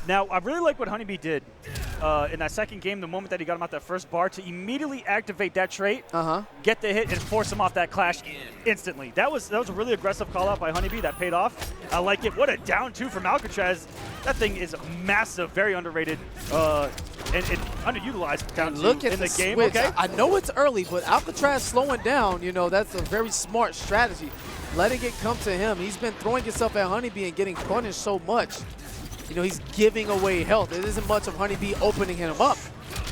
Now, I really like what Honeybee did in that second game, the moment that he got him out that first bar, to immediately activate that trait, get the hit, and force him off that clash instantly. That was a really aggressive call-out by Honeybee. That paid off. I like it. What a down 2 from Alcatraz. That thing is massive, very underrated, and underutilized down 2 Look at in the game. switch. Okay. I know it's early, but Alcatraz slowing down, you know, that's a very smart strategy. Letting it come to him. He's been throwing himself at Honeybee and getting punished so much. You know, he's giving away health. It isn't much of Honeybee opening him up.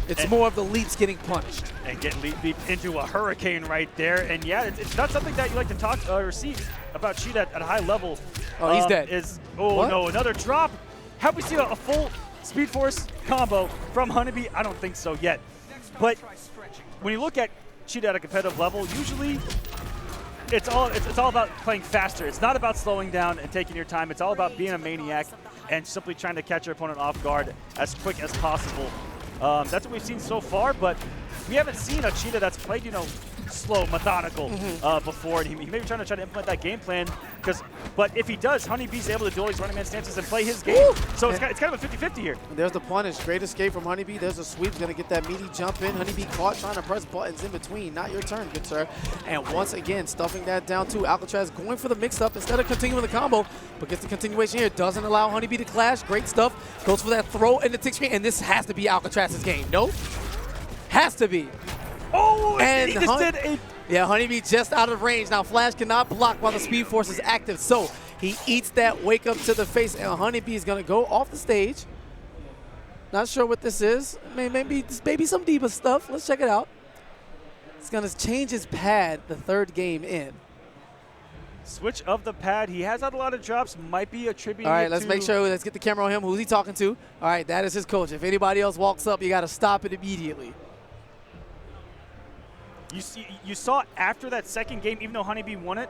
It's more of the leaps getting punished. And get leap into a hurricane right there. And yeah, it's not something that you like to talk or see about Cheetah at a high level. Oh, he's dead. Oh, no, another drop. Have we seen a full Speed Force combo from Honeybee? I don't think so yet. But when you look at Cheetah at a competitive level, usually it's all about playing faster. It's not about slowing down and taking your time. It's all about being a maniac and simply trying to catch your opponent off guard as quick as possible. That's what we've seen so far, but we haven't seen a Cheetah that's played, you know, slow, methodical before. And he may be trying to implement that game plan. But if he does, Honeybee's able to do all these running man stances and play his game. Woo! So it's kind of a 50-50 here. There's the punish. Great escape from Honeybee. There's a sweep. Going to get that meaty jump in. Honeybee caught trying to press buttons in between. Not your turn, good sir. And once again, stuffing that down too. Alcatraz going for the mix-up instead of continuing the combo, but gets the continuation here. Doesn't allow Honeybee to clash. Great stuff. Goes for that throw in the tick screen, and this has to be Alcatraz's game. No? Has to be. Oh, and he just did a... Yeah, Honeybee just out of range. Now Flash cannot block while the Speed Force is active, so he eats that wake up to the face, and Honeybee is going to go off the stage. Not sure what this is. Maybe some Diva stuff. Let's check it out. It's going to change his pad the third game in. Switch of the pad. He has had a lot of drops. Might be attributing All right, it let's to... make sure. Let's get the camera on him. Who's he talking to? All right, that is his coach. If anybody else walks up, you got to stop it immediately. You saw after that second game, even though Honeybee won it,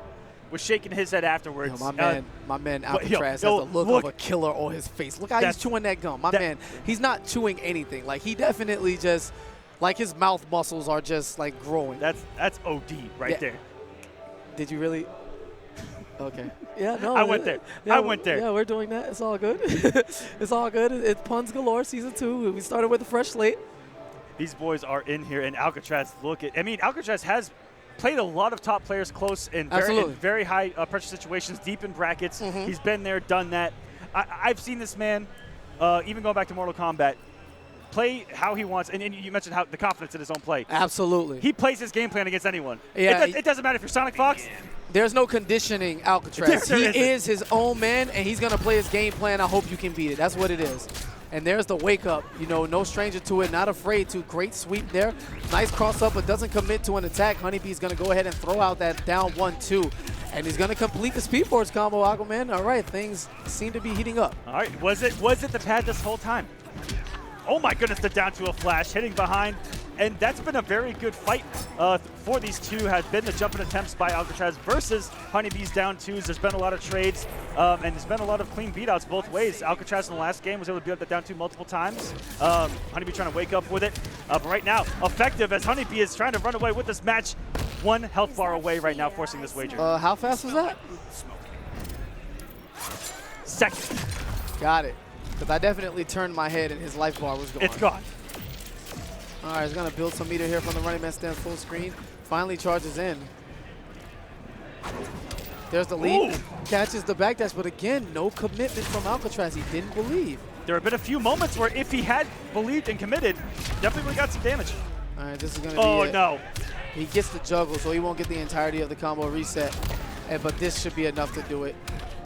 was shaking his head afterwards. Yo, my man Alcatraz has the look of a killer on his face. Look how he's chewing that gum. My man, he's not chewing anything. Like, he definitely just, like, his mouth muscles are just, like, growing. That's OD right there. Did you really? Okay. Yeah, no. I went there. Yeah, I went there. Yeah, we're doing that. It's all good. It's all good. It's puns galore, season 2. We started with a fresh slate. These boys are in here, and Alcatraz, Alcatraz has played a lot of top players close in very high pressure situations, deep in brackets. He's been there, done that. I've seen this man, even going back to Mortal Kombat, play how he wants. And you mentioned how the confidence in his own play. Absolutely. He plays his game plan against anyone. Yeah, it doesn't matter if you're Sonic Fox. There's no conditioning Alcatraz. He is his own man, and he's going to play his game plan. I hope you can beat it. That's what it is. And there's the wake up, you know, no stranger to it, not afraid to. Great sweep there. Nice cross up, but doesn't commit to an attack. Honeybee's going to go ahead and throw out that down 1-2. And he's going to complete the Speed Force combo, Aquaman. All right, things seem to be heating up. All right, was it the pad this whole time? Oh my goodness, the down to a flash, hitting behind. And that's been a very good fight for these two, has been the jumping attempts by Alcatraz versus Honeybee's down 2s. There's been a lot of trades, and there's been a lot of clean beatouts both ways. Alcatraz in the last game was able to beat up the down 2 multiple times. Honeybee trying to wake up with it. But right now, effective as Honeybee is trying to run away with this match. 1 health bar away right now, forcing this wager. How fast was that? Second. Got it. Because I definitely turned my head and his life bar was gone. It's gone. All right, he's going to build some meter here from the running man stand full screen. Finally charges in. There's the lead. Ooh. Catches the backdash, but again, no commitment from Alcatraz. He didn't believe. There have been a few moments where if he had believed and committed, definitely would have got some damage. All right, this is going to be Oh, no. He gets the juggle, so he won't get the entirety of the combo reset. But this should be enough to do it.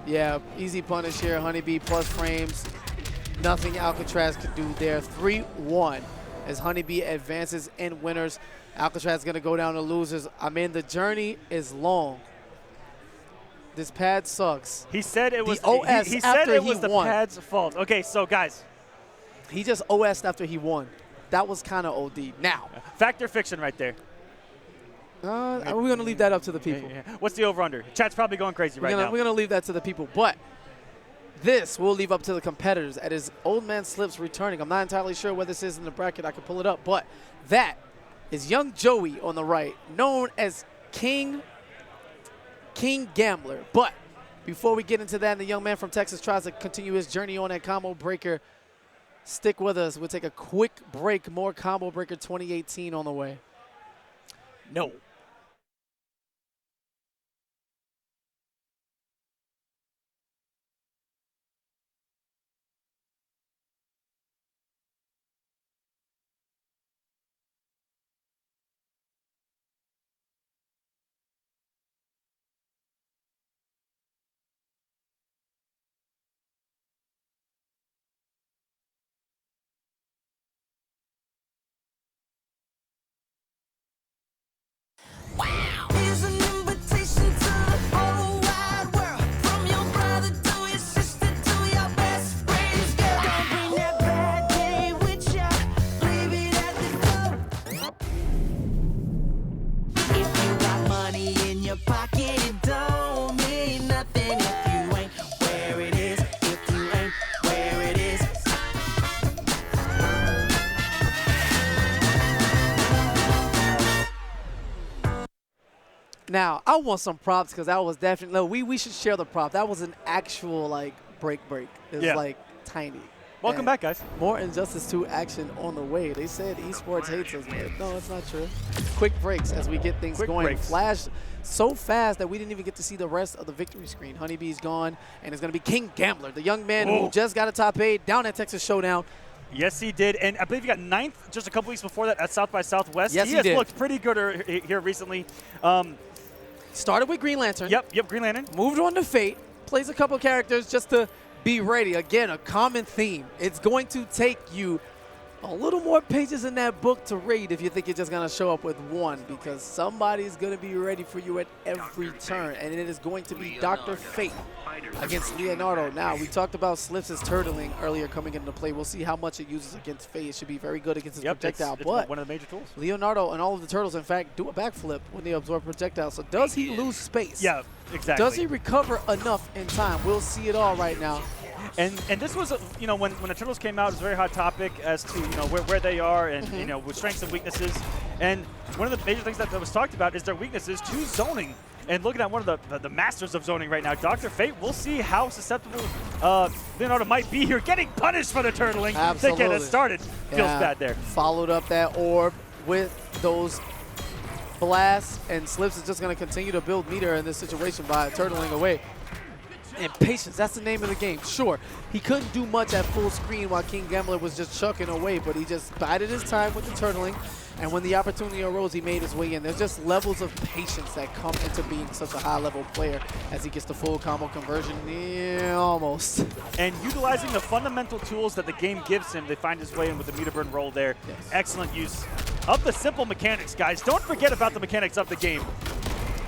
Yeah, easy punish here. Honeybee plus frames. Nothing Alcatraz could do there. 3-1 as Honeybee advances in winners. Alcatraz is going to go down to losers. I mean, the journey is long. This pad sucks. He said it was he said it was the pad's fault. Okay, so guys. He just OS'd after he won. that was kind of OD. Now, fact or fiction right there? we're going to leave that up to the people. What's the over-under? Chat's probably going crazy right now. We're going to leave that to the people. But this we'll leave up to the competitors. At his Old Man Slips returning. I'm not entirely sure where this is in the bracket. I can pull it up. But that is young Joey on the right, known as King Gambler. But before we get into that, and the young man from Texas tries to continue his journey on that combo breaker, stick with us. We'll take a quick break. More Combo Breaker 2018 on the way. No. Here's an invitation to the whole wide world. From your brother to your sister to your best friend's girl. Don't bring that bad day with ya. Leave it at the door. If you got money in your pocket, it don't mean nothing if you ain't where it is. If you ain't where it is. Now, I want some props because that was definitely, no, we should share the prop. That was an actual, like, break. It was, like, tiny. Welcome And back, guys. More Injustice 2 action on the way. They said esports hates us, but no, it's not true. Quick breaks as we get things going. Breaks. Flash so fast that we didn't even get to see the rest of the victory screen. Honeybee's gone, and it's going to be King Gambler, the young man who just got a top 8 down at Texas Showdown. Yes, he did. And I believe he got 9th just a couple weeks before that at South by Southwest. Yes, he he has did. looked pretty good here recently. Started with Green Lantern. Yep, Green Lantern. Moved on to Fate. Plays a couple characters just to be ready. Again, a common theme. It's going to take you a little more pages in that book to read if you think you're just going to show up with one, because somebody's going to be ready for you at every turn, and it is going to be Dr. Fate against Leonardo. Now, we talked about Slips' turtling earlier coming into play. We'll see how much it uses against Fate. It should be very good against his projectile. It's but one of the major tools. Leonardo and all of the turtles, in fact, do a backflip when they absorb projectiles. So does he lose space? Yeah, exactly. Does he recover enough in time? We'll see it all right now. And this was, when the Turtles came out, it was a very hot topic as to, where they are and, with strengths and weaknesses. And one of the major things that was talked about is their weaknesses to zoning. And looking at one of the masters of zoning right now, Dr. Fate, we'll see how susceptible Leonardo might be here. Getting punished for the turtling to get us started. Feels bad there. Followed up that orb with those blasts, and Slips is just going to continue to build meter in this situation by turtling away. And patience, that's the name of the game. Sure, he couldn't do much at full screen while King Gambler was just chucking away, but he just bided his time with the turtling. And when the opportunity arose, he made his way in. There's just levels of patience that come into being such a high-level player as he gets the full combo conversion. Yeah, almost. And utilizing the fundamental tools that the game gives him, they find his way in with the meter burn roll there. Yes. Excellent use of the simple mechanics, guys. Don't forget about the mechanics of the game.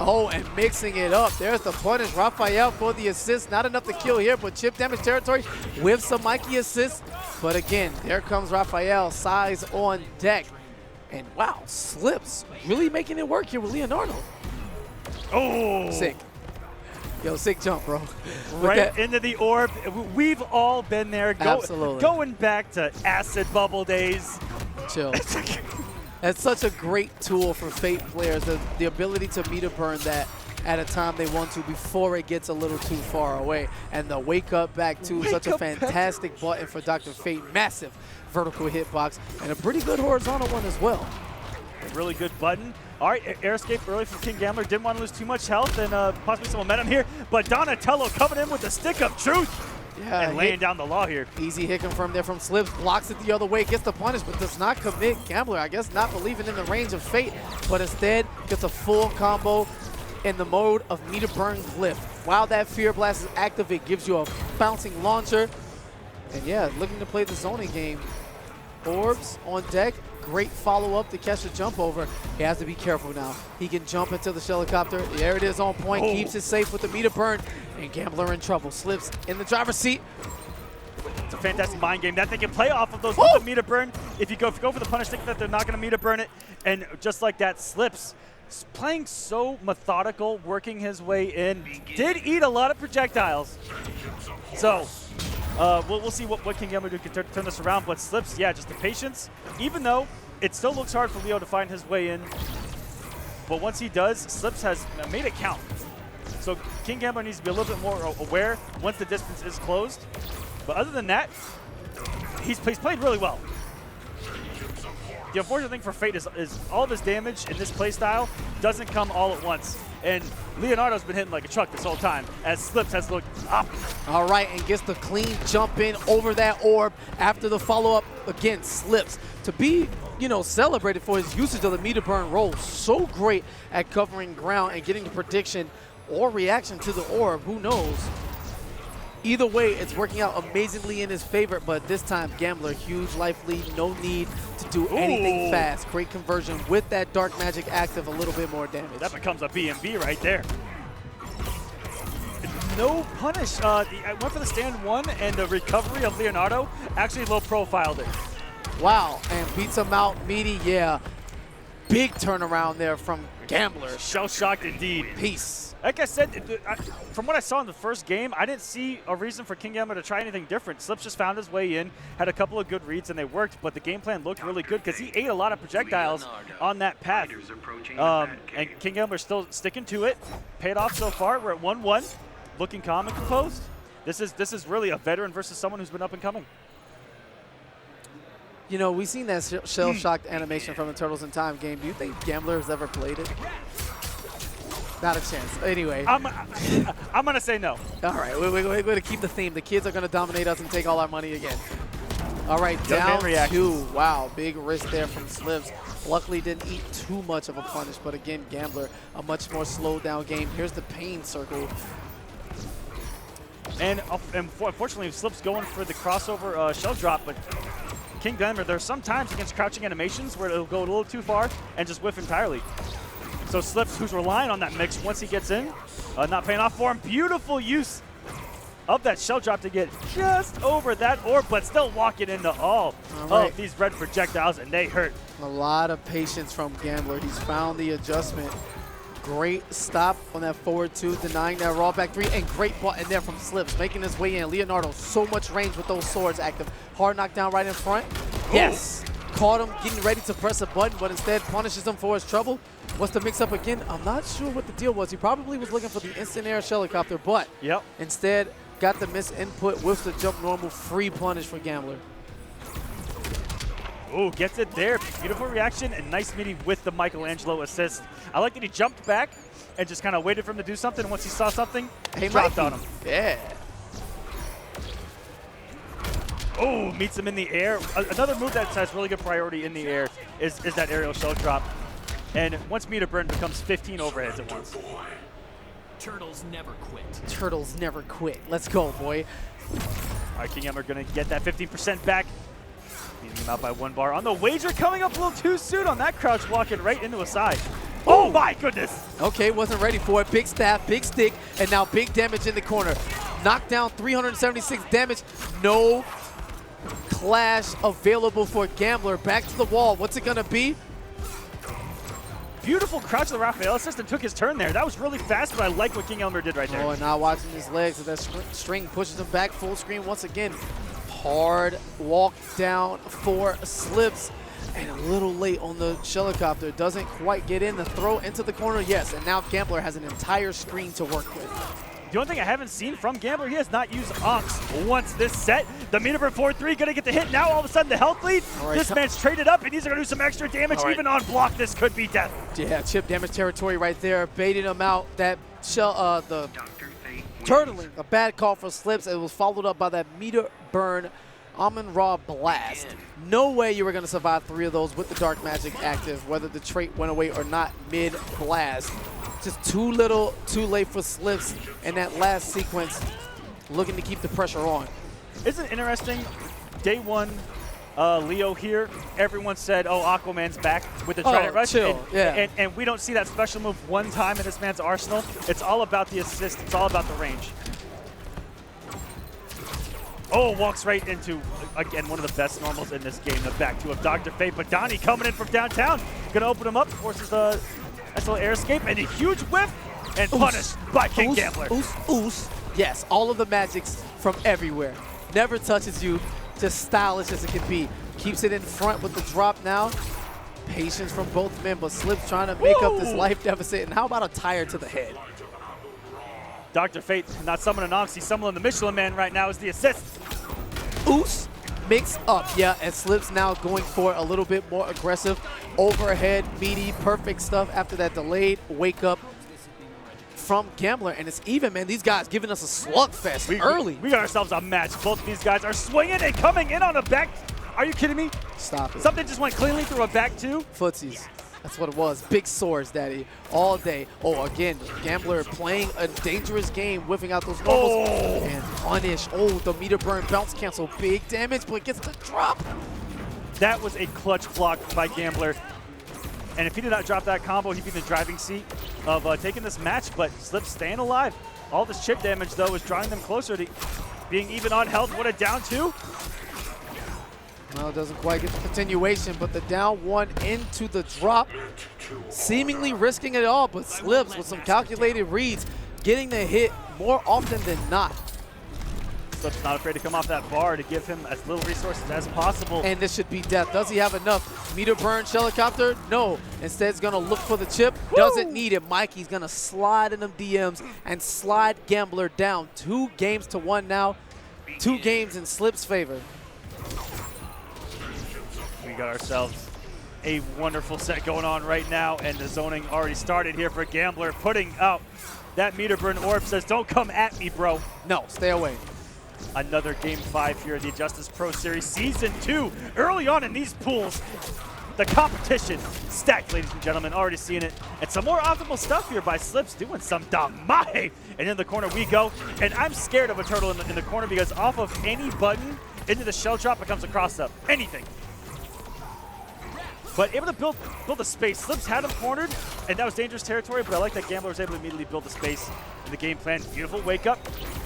Oh, and mixing it up. There's the punish. Raphael for the assist. Not enough to kill here, but chip damage territory with some Mikey assists. But again, there comes Raphael. Size on deck. And wow, Slips really making it work here with Leonardo. Oh! Sick. Yo, sick jump, bro. Right into the orb. We've all been there. Absolutely. Going back to acid bubble days. Chill. That's such a great tool for Fate players, the ability to meter burn that at a time they want to before it gets a little too far away. And the wake up back too, such a fantastic button for Dr. Fate. Massive vertical hitbox and a pretty good horizontal one as well. A really good button. All right, air escape early from King Gambler. Didn't want to lose too much health and possibly some momentum here. But Donatello coming in with the stick of truth. Yeah, and laying down the law here. Easy hit confirmed there from Slips. Blocks it the other way, gets the punish, but does not commit. Gambler, I guess, not believing in the range of Fate, but instead gets a full combo in the mode of meter burn glyph. While that Fear Blast is active, it gives you a bouncing launcher. And yeah, looking to play the zoning game. Orbs on deck. Great follow-up to catch the jump over. He has to be careful now. He can jump into the helicopter. There it is on point. Keeps it safe with the meter burn. And Gambler in trouble. Slips in the driver's seat. It's a fantastic mind game that they can play off of those with the meter burn. If you go for the punish, think that they're not going to meter burn it. And just like that, Slips playing so methodical, working his way in. Did eat a lot of projectiles. So we'll see what King Gambler can turn this around. But Slips, yeah, just the patience. Even though it still looks hard for Leo to find his way in. But once he does, Slips has made it count. So King Gambler needs to be a little bit more aware once the distance is closed. But other than that, he's played really well. The unfortunate thing for Fate is all of his damage in this playstyle doesn't come all at once. And Leonardo's been hitting like a truck this whole time as Slips has looked up. All right, and gets the clean jump in over that orb after the follow-up against Slips. To be, celebrated for his usage of the meter burn roll. So great at covering ground and getting the prediction or reaction to the orb. Who knows? Either way, it's working out amazingly in his favor, but this time, Gambler, huge life lead, no need to do anything fast. Great conversion with that dark magic active, a little bit more damage. That becomes a B&B right there. No punish. I went for the stand one, and the recovery of Leonardo actually low-profiled it. Wow, and beats him out, meaty, yeah. Big turnaround there from Gambler. Shell-shocked indeed. Peace. Like I said, from what I saw in the first game, I didn't see a reason for King Gambler to try anything different. Slips just found his way in, had a couple of good reads, and they worked, but the game plan looked really good because he ate a lot of projectiles on that path. And King Gambler's still sticking to it. Paid off so far. We're at 1-1, looking calm and composed. This is really a veteran versus someone who's been up and coming. We've seen that shell-shocked animation from the Turtles in Time game. Do you think Gambler has ever played it? Not a chance. Anyway. I'm going to say no. All right, we're going to keep the theme. The kids are going to dominate us and take all our money again. All right, down 2. Wow, big risk there from Slips. Luckily didn't eat too much of a punish, but again, Gambler, a much more slowed down game. Here's the pain circle. And unfortunately, Slips going for the crossover shell drop, but King Gambler, there's some times against crouching animations where it'll go a little too far and just whiff entirely. So Slips, who's relying on that mix once he gets in, not paying off for him. Beautiful use of that shell drop to get just over that orb, but still walking into all of these red projectiles, and they hurt. A lot of patience from Gambler. He's found the adjustment. Great stop on that forward 2, denying that raw back 3, and great button there from Slips, making his way in. Leonardo, so much range with those swords active. Hard knockdown right in front. Yes. Caught him getting ready to press a button, but instead punishes him for his trouble. What's the mix-up again? I'm not sure what the deal was. He probably was looking for the instant air helicopter, but instead got the miss input with the jump normal free punish for Gambler. Oh, gets it there. Beautiful reaction and nice meeting with the Michelangelo assist. I like that he jumped back and just kind of waited for him to do something. Once he saw something, he dropped on him. Yeah. Oh, meets him in the air. Another move that has really good priority in the air is that aerial shell drop. And once meter burn becomes 15 overheads at once. Turtles never quit. Turtles never quit. Let's go, boy. All right, King Gambler going to get that 15% back. Beating him out by 1 bar. On the wager, coming up a little too soon on that crouch, walking right into a side. Oh my goodness. Okay, wasn't ready for it. Big staff, big stick, and now big damage in the corner. Knockdown, 376 damage. No clash available for Gambler. Back to the wall. What's it going to be? Beautiful crouch of the Raphael assist and took his turn there. That was really fast, but I like what King Gambler did right there. Oh, and now watching his legs. That string pushes him back full screen once again. Hard walk down for Slips. And a little late on the helicopter. Doesn't quite get in. The throw into the corner, yes. And now Gambler has an entire screen to work with. The only thing I haven't seen from Gambler, he has not used Ox once this set. The meter burn 4-3 gonna get the hit. Now all of a sudden the health lead. This man's traded up and he's gonna do some extra damage. Even on block, this could be death. Yeah, chip damage territory right there. Baiting him out. That shell, the turtling, a bad call for Slips. It was followed up by that meter burn Almond Raw Blast. No way you were going to survive 3 of those with the Dark Magic active, whether the trait went away or not mid-blast. Just too little, too late for Slips in that last sequence, looking to keep the pressure on. Isn't it interesting? Day 1, Leo here, everyone said, oh, Aquaman's back with the Trident Rush. Chill. And we don't see that special move one time in this man's arsenal. It's all about the assist. It's all about the range. Oh, walks right into, again, one of the best normals in this game, the back two of Dr. Fate. But Donnie coming in from downtown, gonna open him up, forces a nice little air escape, and a huge whiff, and punished by King Gambler. Yes, all of the magics from everywhere. Never touches you, just stylish as it can be. Keeps it in front with the drop now. Patience from both men, but Slips trying to make up this life deficit. And how about a tire to the head? Dr. Fate not summoning Onks, he's summoning the Michelin Man right now as the assist. Oos mix up, yeah, and Slips now going for a little bit more aggressive. Overhead, meaty, perfect stuff after that delayed wake up from Gambler. And it's even, man. These guys giving us a slugfest early. We got ourselves a match. Both of these guys are swinging and coming in on a back. Are you kidding me? Stop it. Something just went cleanly through a back two. Footsies. That's what it was. Big swords, daddy, all day. Oh, again, Gambler playing a dangerous game, whiffing out those normals. And punish. Oh, the meter burn bounce cancel. Big damage, but gets the drop. That was a clutch block by Gambler. And if he did not drop that combo, he'd be in the driving seat of taking this match, but Slips staying alive. All this chip damage, though, is drawing them closer to being even on health. What a down two. Well, it doesn't quite get the continuation, but the down one into the drop, seemingly risking it all, but Slips with some calculated reads, getting the hit more often than not. Slips not afraid to come off that bar to give him as little resources as possible. And this should be death. Does he have enough? Meter burn, Shellicopter? No. Instead, he's going to look for the chip. Doesn't need it. Mikey's going to slide in them DMs and slide Gambler down. 2 games to 1 now. 2 games in Slips' favor. We got ourselves a wonderful set going on right now, and the zoning already started here for Gambler, putting out that meter burn orb. Says, don't come at me, bro. No, stay away. Another Game 5 here, the Justice Pro Series Season 2. Early on in these pools, the competition stacked, ladies and gentlemen. Already seeing it. And some more optimal stuff here by Slips, doing some damae. And in the corner we go. And I'm scared of a turtle in the corner, because off of any button into the shell drop becomes a cross-up. Anything. But able to build a space. Slips had him cornered, and that was dangerous territory, but I like that Gambler was able to immediately build the space in the game plan. Beautiful wake up.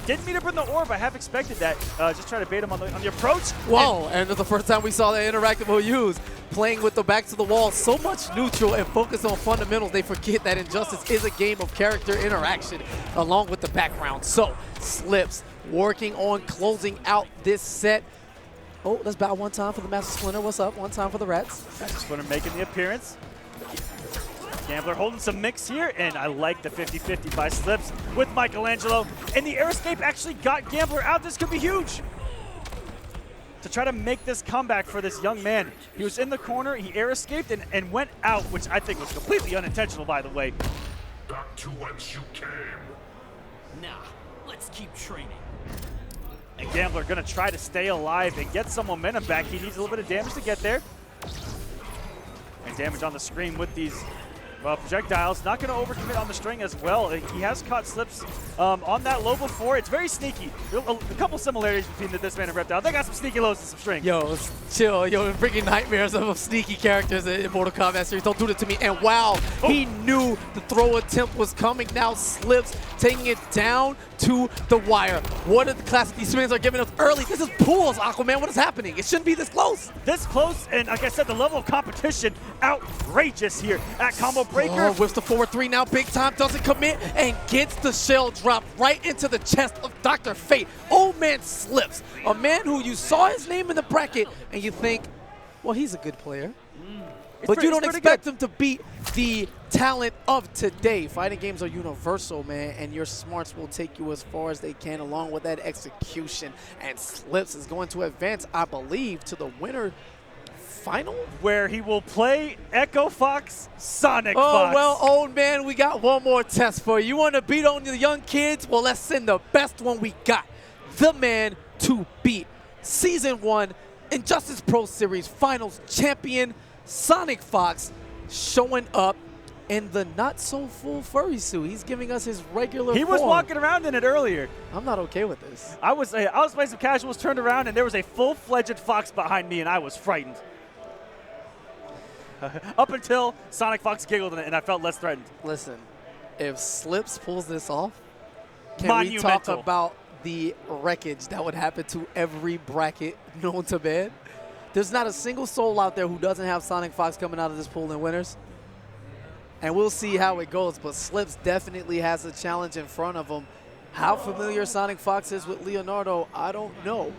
Didn't meet up in the orb. I have expected that. Just try to bait him on the approach. Whoa, and the first time we saw that interactable use, playing with the back to the wall, so much neutral and focus on fundamentals, they forget that Injustice is a game of character interaction along with the background. So, Slips working on closing out this set. Oh, let's bow one time for the Master Splinter. What's up? One time for the Rats. Master Splinter making the appearance. Gambler holding some mix here, and I like the 50-50 by Slips with Michelangelo. And the air escape actually got Gambler out. This could be huge. To try to make this comeback for this young man. He was in the corner, he air escaped and went out, which I think was completely unintentional, by the way. Back to whence you came. Nah, let's keep training. And Gambler gonna try to stay alive and get some momentum back. He needs a little bit of damage to get there. And damage on the screen with these projectiles. Not gonna overcommit on the string as well. He has caught Slips on that low before. It's very sneaky. A couple similarities between this man and Reptile. They got some sneaky lows and some string. Yo, chill. Yo, freaking nightmares of sneaky characters in Mortal Kombat series. Don't do that to me. And wow, he knew the throw attempt was coming. Now Slips taking it down to the wire. What are the classic these spins are giving us early? This is pools, Aquaman. What is happening? It shouldn't be this close. This close, and like I said, the level of competition outrageous here at Combo Breaker. Oh, whips the forward 3 now, big time, doesn't commit, and gets the shell drop right into the chest of Dr. Fate. Old man Slips, a man who you saw his name in the bracket, and you think, well, he's a good player. But you don't expect him to beat the talent of today. Fighting games are universal, man, and your smarts will take you as far as they can along with that execution. And Slips is going to advance, I believe, to the winner final? Where he will play Echo Fox, Sonic Oh, Fox. well, old man, we got one more test for you. You want to beat on the young kids? Well, let's send the best one we got. The man to beat. Season 1, Injustice Pro Series Finals champion, Sonic Fox, showing up in the not-so-full furry suit. He's giving us his regular He was form. walking around in it earlier. I'm not okay with this. I was playing some casuals, turned around, and there was a full-fledged Fox behind me, and I was frightened. Up until Sonic Fox giggled, and I felt less threatened. Listen, if Slips pulls this off, can we Monumental. talk about the wreckage that would happen to every bracket known to man. There's not a single soul out there who doesn't have Sonic Fox coming out of this pool in winners. And we'll see how it goes, but Slips definitely has a challenge in front of him. How familiar Sonic Fox is with Leonardo, I don't know.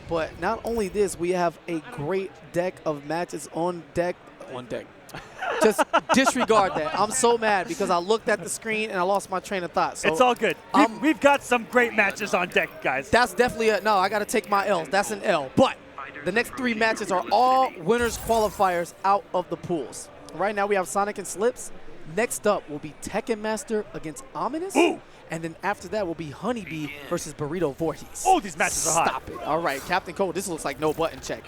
But not only this, we have a great deck of matches on deck. Just disregard that. I'm so mad because I looked at the screen and I lost my train of thought. So it's all good. We've got some great matches on deck, guys. that's definitely a no. I got to take my L's. That's an L. But the next 3 matches are all winners qualifiers out of the pools. Right now we have Sonic and Slips. Next up will be Tekken Master against Ominous. Ooh. And then after that will be Honeybee versus Burrito Voorhees. Oh, these matches are hot. Stop it. All right, Captain Cold, this looks like no button check.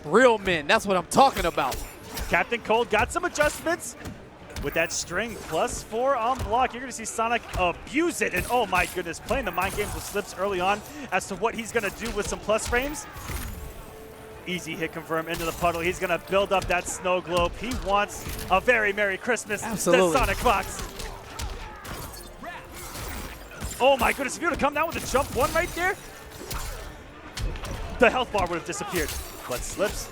Real men, that's what I'm talking about. Captain Cold got some adjustments with that string +4 on block. You're going to see Sonic abuse it. And oh my goodness, playing the mind games with Slips early on as to what he's going to do with some plus frames. Easy hit confirm into the puddle. He's going to build up that snow globe. He wants a very Merry Christmas to Sonic Fox. Oh my goodness, if you would have come down with a jump 1 right there, the health bar would have disappeared. But Slips,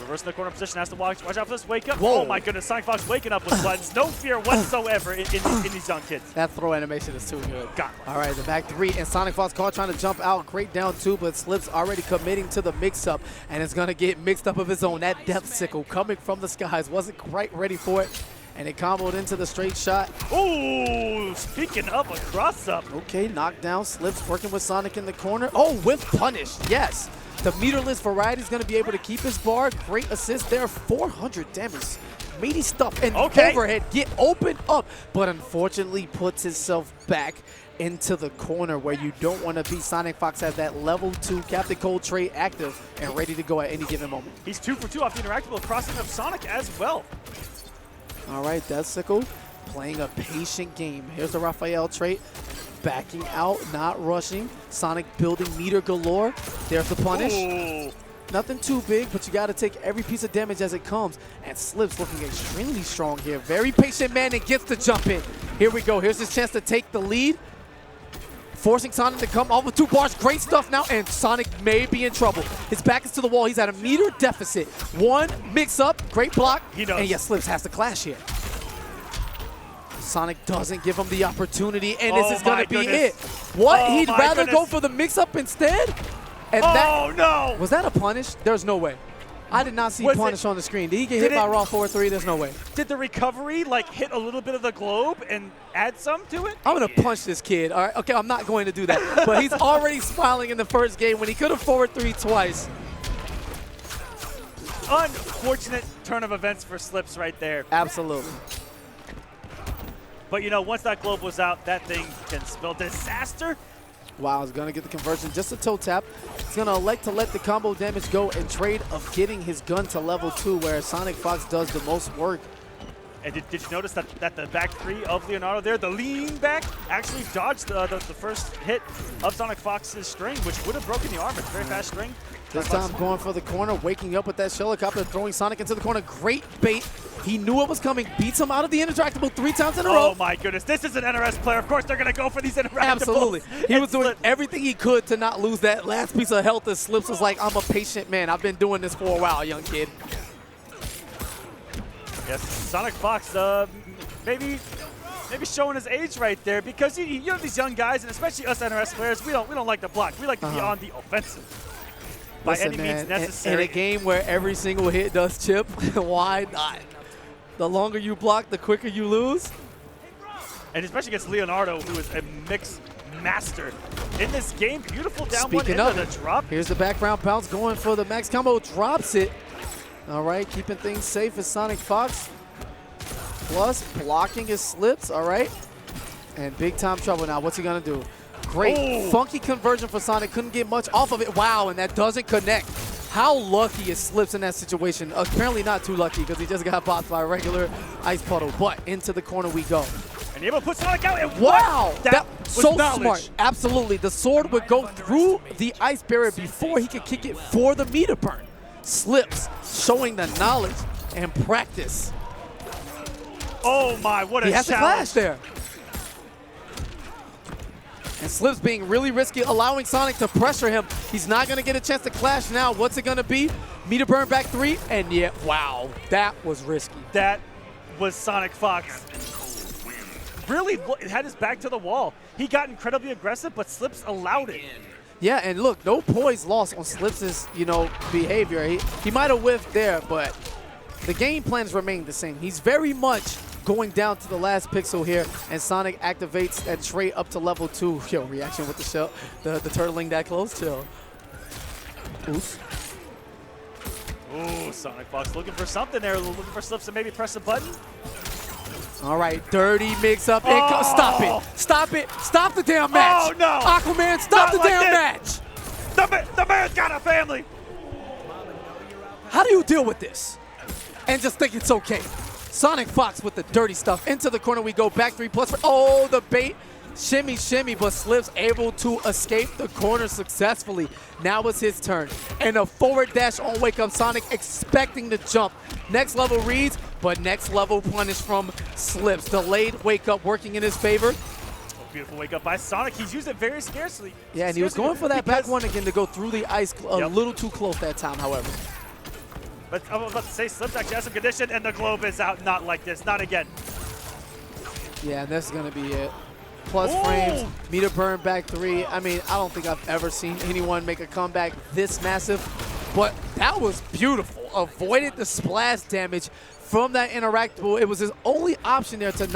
reversing the corner position, has to watch out for this wake up. Whoa. Oh my goodness, Sonic Fox waking up with buttons. No fear whatsoever in these young kids. That throw animation is too good. Got one. All right, the back 3, and Sonic Fox caught trying to jump out. Great down 2, but Slips already committing to the mix-up, and it's going to get mixed up of his own. That Death Sickle coming from the skies. Wasn't quite ready for it, and it comboed into the straight shot. Ooh, speaking of a cross-up. Okay, knockdown. Slips working with Sonic in the corner. Oh, with punish, yes. The meterless variety is going to be able to keep his bar. Great assist there, 400 damage. Meaty stuff and overhead get opened up, but unfortunately puts himself back into the corner where you don't want to be. Sonic Fox has that level 2 Captain Cold trait active and ready to go at any given moment. He's 2 for 2 off the interactable, crossing up Sonic as well. All right, Deathstroke playing a patient game. Here's the Raphael trait. Backing out, not rushing. Sonic building meter galore. There's the punish. Ooh. Nothing too big, but you got to take every piece of damage as it comes. And Slips looking extremely strong here. Very patient man and gets the jump in. Here we go. Here's his chance to take the lead. Forcing Sonic to come off with 2 bars. Great stuff now, and Sonic may be in trouble. His back is to the wall. He's at a meter deficit. 1 mix-up. Great block. He knows. And yes, Slips has to clash here. Sonic doesn't give him the opportunity, and this is going to be it. What? Oh, He'd my rather goodness. go for the mix-up instead? And Oh, no. Was that a punish? There's no way. I did not see Was punish it- on the screen. Did he get hit by Raw 4-3? There's no way. Did the recovery like hit a little bit of the globe and add some to it? I'm going to punch this kid. All right. Okay, I'm not going to do that. But he's already smiling in the first game when he could have forward 3 twice. Unfortunate turn of events for Slips right there. Absolutely. But you know, once that globe was out, that thing can spell disaster. Wow, he's going to get the conversion. Just a toe tap. He's going to elect to let the combo damage go and trade of getting his gun to level 2, where Sonic Fox does the most work. And did you notice that the back 3 of Leonardo there, the lean back, actually dodged the first hit of Sonic Fox's string, which would have broken the arm. It's a very fast string. This time going for the corner, waking up with that helicopter, throwing Sonic into the corner. Great bait. He knew it was coming, beats him out of the interactable 3 times in a row. Oh my goodness, this is an NRS player. Of course they're going to go for these interactables. Absolutely. He was doing Slip. everything he could to not lose that last piece of health, as Slips was like, I'm a patient man. I've been doing this for a while, young kid. Yes, Sonic Fox, maybe showing his age right there, because you know these young guys, and especially us NRS players, we don't like to block. We like to be on the offensive. By Listen, any man, means necessary. in a game where every single hit does chip, why not? The longer you block, the quicker you lose. And especially against Leonardo, who is a mix master in this game. Beautiful down one Speaking into of, the drop. here's the background bounce going for the max combo, drops it. All right, keeping things safe as Sonic Fox. Plus, blocking his Slips, all right. And big time trouble now. What's he gonna do? Great, funky conversion for Sonic. Couldn't get much off of it. Wow, and that doesn't connect. How lucky is Slips in that situation? Apparently not too lucky, because he just got bopped by a regular ice puddle. But into the corner we go. And able to put Sonic out. And Wow, that that was so knowledge. smart. Absolutely. The sword would go through the ice barrier before he could kick it for the meter burn. Slips showing the knowledge and practice. Oh my, what a He has to challenge. clash there. And Slips being really risky, allowing Sonic to pressure him. He's not going to get a chance to clash now. What's it going to be? Meter burn back 3, and yeah, wow, that was risky. That was Sonic Fox. Really had his back to the wall. He got incredibly aggressive, but Slips allowed it. Yeah, and look, no poise lost on Slips' behavior. He might have whiffed there, but the game plans remain the same. He's very much going down to the last pixel here, and Sonic activates that trait up to level 2. Yo, reaction with the shell, the turtling that close, chill. Oops. Ooh, Sonic Fox looking for something there, looking for Slips to maybe press a button. All right, dirty mix-up. Stop it. Stop it. Stop the damn match. Oh, no. Aquaman, stop the Not like damn this. match. The man's got a family. How do you deal with this and just think it's okay? Sonic Fox with the dirty stuff. Into the corner we go. Back 3 plus. Oh, the bait. Shimmy, shimmy, but Slips able to escape the corner successfully. Now it's his turn. And a forward dash on Wake Up Sonic, expecting to jump. Next level reads, but next level punish from Slips. Delayed Wake Up working in his favor. Oh, beautiful Wake Up by Sonic. He's used it very scarcely. Yeah, and he was going for that back one again to go through the ice a little too close that time, however. But I was about to say, Slips actually has some condition, and the globe is out. Not like this. Not again. Yeah, and that's going to be it. Plus frames, meter burn back 3. I mean, I don't think I've ever seen anyone make a comeback this massive, but that was beautiful. Avoided the splash damage from that interactable. It was his only option there to not